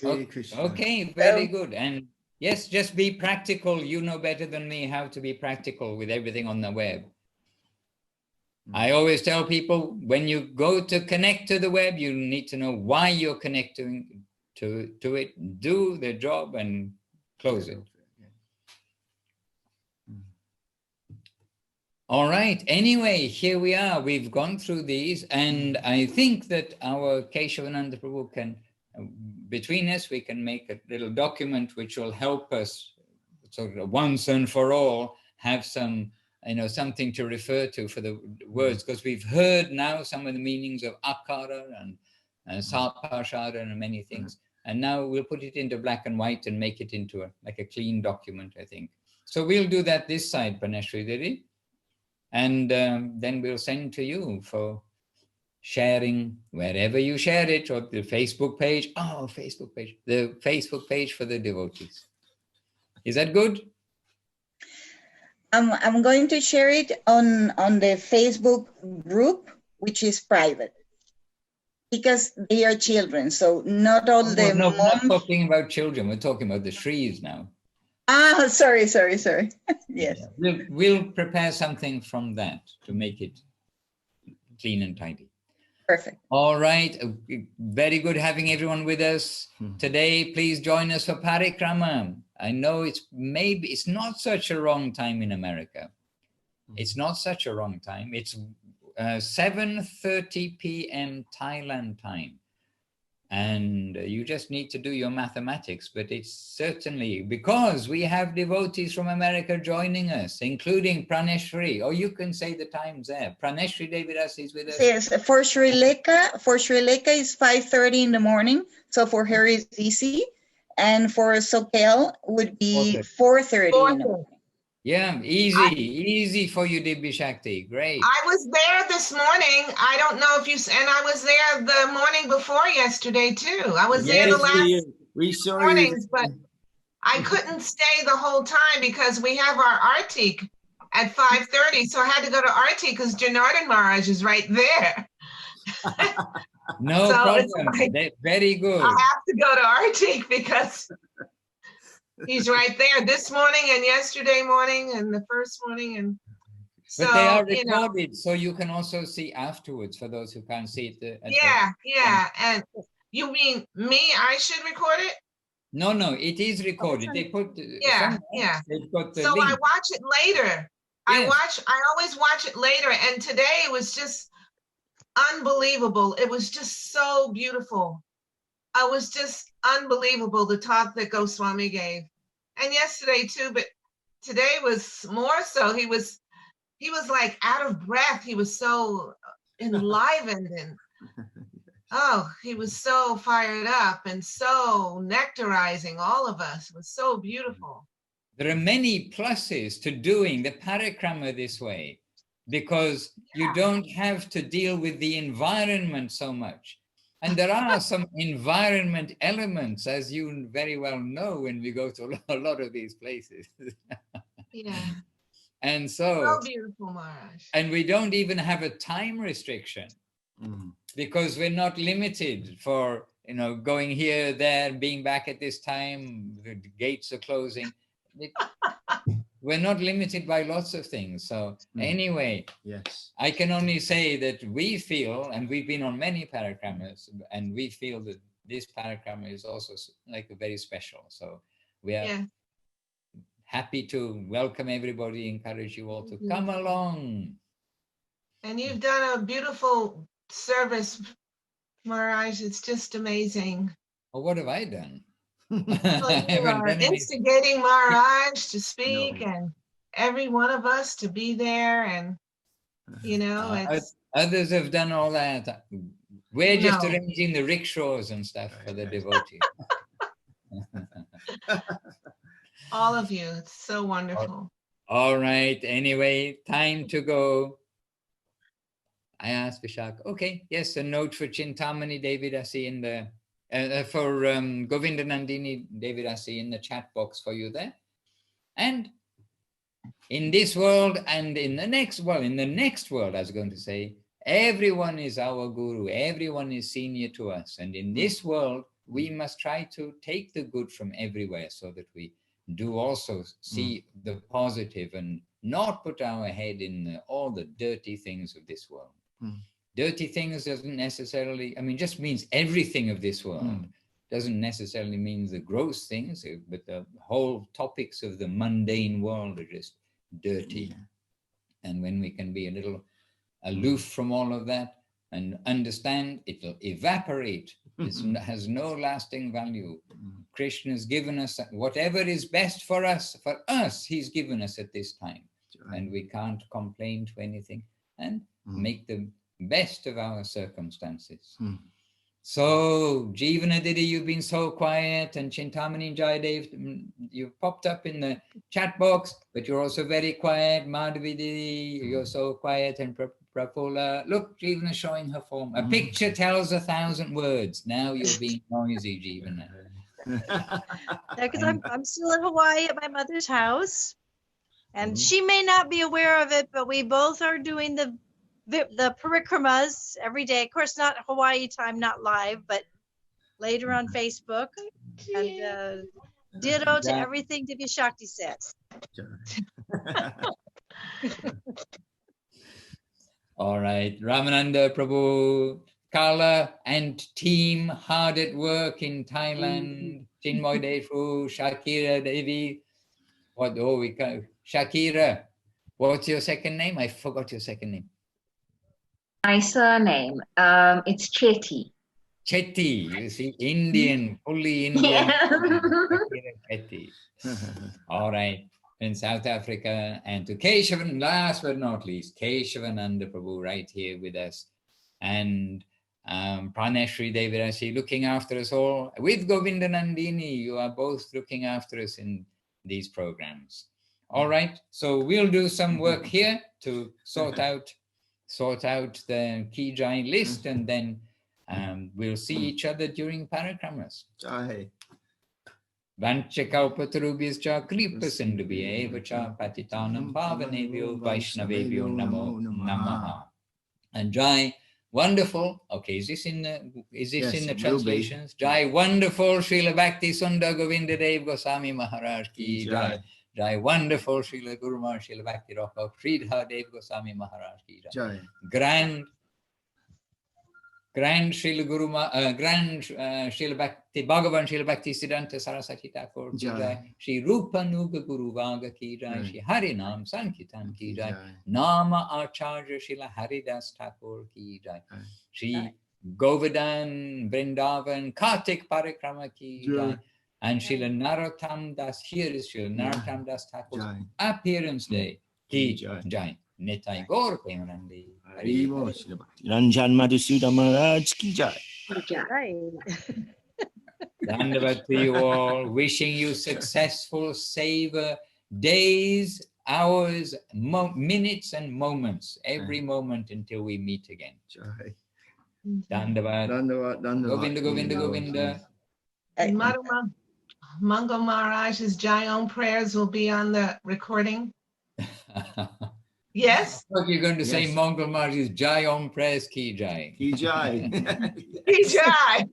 [SPEAKER 1] Okay, very good. And yes, just be practical. You know better than me how to be practical with everything on the web. I always tell people, when you go to connect to the web, you need to know why you're connecting to it, do the job and close it. All right. Anyway, here we are. We've gone through these, and I think that our Keshavananda Prabhu can, between us, we can make a little document which will help us sort of once and for all have some, something to refer to for the words, because we've heard now some of the meanings of akara and sapashara and many things. And now we'll put it into black and white and make it into a clean document, I think. So we'll do that this side, Panashri Devi. And then we'll send to you for sharing wherever you share it, or the Facebook page. Oh, Facebook page. The Facebook page for the devotees. Is that good?
[SPEAKER 2] I'm going to share it on the Facebook group, which is private. Because they are children, so not all the
[SPEAKER 1] moms. We're not talking about children. We're talking about the Shris now.
[SPEAKER 2] Ah, sorry. Yes.
[SPEAKER 1] Yeah. We'll prepare something from that to make it clean and tidy.
[SPEAKER 2] Perfect.
[SPEAKER 1] All right. Very good having everyone with us today. Please join us for Parikrama. I know it's not such a wrong time in America. It's not such a wrong time. It's 7:30 p.m. Thailand time. And you just need to do your mathematics, but it's certainly because we have devotees from America joining us, including Praneshri. Or you can say the times there. Praneshri Devidas is with us.
[SPEAKER 2] Yes, for Sri Lanka is 5:30 in the morning. So for her it's easy. And for Sokel would be 4:30 in the morning.
[SPEAKER 1] Yeah, easy for you, Dibbi Shakti. Great.
[SPEAKER 10] I was there this morning. I don't know if and I was there the morning before yesterday too. I was there the last mornings, but I couldn't stay the whole time because we have our Artik at 5:30. So I had to go to Artik because Janardhan Maharaj is right there.
[SPEAKER 1] No
[SPEAKER 10] So it's
[SPEAKER 1] problem.
[SPEAKER 10] like,
[SPEAKER 1] They're very good.
[SPEAKER 10] I have to go to Arctic because he's right there this morning and yesterday morning and the first morning. And so,
[SPEAKER 1] But they are
[SPEAKER 10] you know,
[SPEAKER 1] recorded, so you can also see afterwards for those who can't see it.
[SPEAKER 10] yeah. And you mean me, I should record it?
[SPEAKER 1] No, it is recorded. They put
[SPEAKER 10] Yeah.
[SPEAKER 1] They put the
[SPEAKER 10] So I
[SPEAKER 1] link.
[SPEAKER 10] watch it later.
[SPEAKER 1] Yes.
[SPEAKER 10] I always watch it later. And today it was just unbelievable. It was just so beautiful. It was just unbelievable, the talk that Goswami gave. And yesterday too, but today was more so. He was like out of breath. He was so enlivened and he was so fired up and so nectarizing all of us. It was so beautiful.
[SPEAKER 1] There are many pluses to doing the parikrama this way, because you don't have to deal with the environment so much. And there are some environment elements, as you very well know, when we go to a lot of these places.
[SPEAKER 10] Yeah.
[SPEAKER 1] And so
[SPEAKER 10] beautiful, Maharaj.
[SPEAKER 1] And we don't even have a time restriction, because we're not limited for, going here, there, being back at this time, the gates are closing. We're not limited by lots of things. So anyway,
[SPEAKER 4] yes,
[SPEAKER 1] I can only say that we feel, and we've been on many parikramas, and we feel that this parikrama is also like a very special. So we are happy to welcome everybody, encourage you all to come along.
[SPEAKER 10] And you've done a beautiful service, Maharaj. It's just amazing.
[SPEAKER 1] Well, what have I done?
[SPEAKER 10] Well, you are instigating Maharaj to speak and every one of us to be there. And, it's...
[SPEAKER 1] Others have done all that. We're just arranging the rickshaws and stuff for the devotees.
[SPEAKER 10] All of you. It's so wonderful.
[SPEAKER 1] All right. Anyway, time to go. I asked Vishak. Okay. Yes, a note for Chintamani Devidasi in the for Govinda Nandini Devidasi in the chat box for you there. And in this world and in the next world, I was going to say, everyone is our guru. Everyone is senior to us. And in this world, we must try to take the good from everywhere so that we do also see the positive and not put our head in all the dirty things of this world. Dirty things doesn't necessarily, just means everything of this world. Doesn't necessarily mean the gross things, but the whole topics of the mundane world are just dirty. And when we can be a little aloof from all of that and understand, it'll evaporate. It has no lasting value. Krishna has given us whatever is best for us, he's given us at this time. And we can't complain to anything and make the best of our circumstances. So, Jeevana Didi, you've been so quiet, and Chintamani and Jayadev, you've popped up in the chat box, but you're also very quiet. Madhavi Didi, you're so quiet, and Prafula. Look, Jeevana showing her form. A picture tells 1,000 words. Now you're being noisy, Jeevana.
[SPEAKER 11] Because I'm still in Hawaii at my mother's house, and she may not be aware of it, but we both are doing the parikramas every day. Of course, not Hawaii time, not live, but later on Facebook. And ditto to everything Divya Shakti says.
[SPEAKER 1] All right, Ramananda Prabhu, Kala and team hard at work in Thailand. Chinmoy Defu, Shakira Devi. Shakira. What's your second name? I forgot your second name.
[SPEAKER 12] My surname, it's Chetty.
[SPEAKER 1] Chetty, you see, Indian, fully Indian. Chetty. All right, in South Africa, and to Keshavan, last but not least, Keshavananda Prabhu right here with us, and Praneshri Devirasi looking after us all. With Govinda Nandini, you are both looking after us in these programs. All right, so we'll do some work here to sort out the Ki Jai list, and then we'll see each other during parikramas.
[SPEAKER 4] Jai.
[SPEAKER 1] Vanchakalpatarubhyascha kripasindubhye vacha patitanam pavanebhyo vaishnavebhyo namo namaha. And Jai Wonderful. Okay, is this in the
[SPEAKER 4] Yes,
[SPEAKER 1] the
[SPEAKER 4] it will be.
[SPEAKER 1] translations? Jai, wonderful Srila Bhakti Sundar Govinda Dev Goswami Maharaj ki jai. Jai, wonderful Srila Guru Maharaj Srila Bhakti Rokha Sridhar Dev Goswami Maharaj ki jai.
[SPEAKER 4] Jai.
[SPEAKER 1] Grand Srila Guru Grand Srila Bhakti Bhagavan Srila Bhakti Siddhanta Saraswati Thakur ki jai. Shri Rupa Nuga Guru Vaga ki jai. Shri Hari Nam Sankirtan ki jai. Nama Acharya Srila Haridas Thakur ki jai. Shri Govardhan Vrindavan Kartik Parikrama ki jai. And Srila Narottam Das, here is Srila Narottam Das Thakur's appearance day ki jai. Nitai Gaur Premanandi.
[SPEAKER 4] Ranjan Madhusudan Maharaj ki jai.
[SPEAKER 1] Dandavat to you all, wishing you successful savor days, hours, minutes and moments, every moment until we meet again.
[SPEAKER 4] Jai.
[SPEAKER 1] Dandavat. Govinda, Govinda, Govinda.
[SPEAKER 10] Mangal Maharaj's Jayon prayers will be on the recording. Yes.
[SPEAKER 1] I thought you were going to say Mangal Maharaj's Jai Om prayers ki jai.
[SPEAKER 4] Ki jai.
[SPEAKER 10] Ki jai.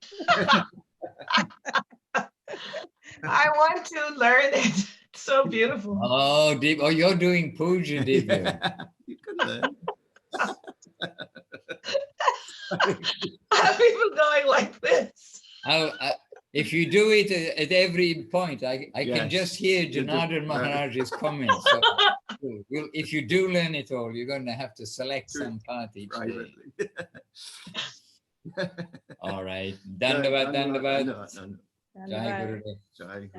[SPEAKER 10] I want to learn it. It's so beautiful.
[SPEAKER 1] Oh, deep. Oh, you're doing puja, Divya.
[SPEAKER 4] You can learn.
[SPEAKER 10] People going like this.
[SPEAKER 1] If you do it at every point, I can just hear Janardhan Maharaj's comments. So, if you do learn it all, you're going to have to select some part each day. All right. Dandavat, Dandavat. Jai Gurudev.
[SPEAKER 4] Jai.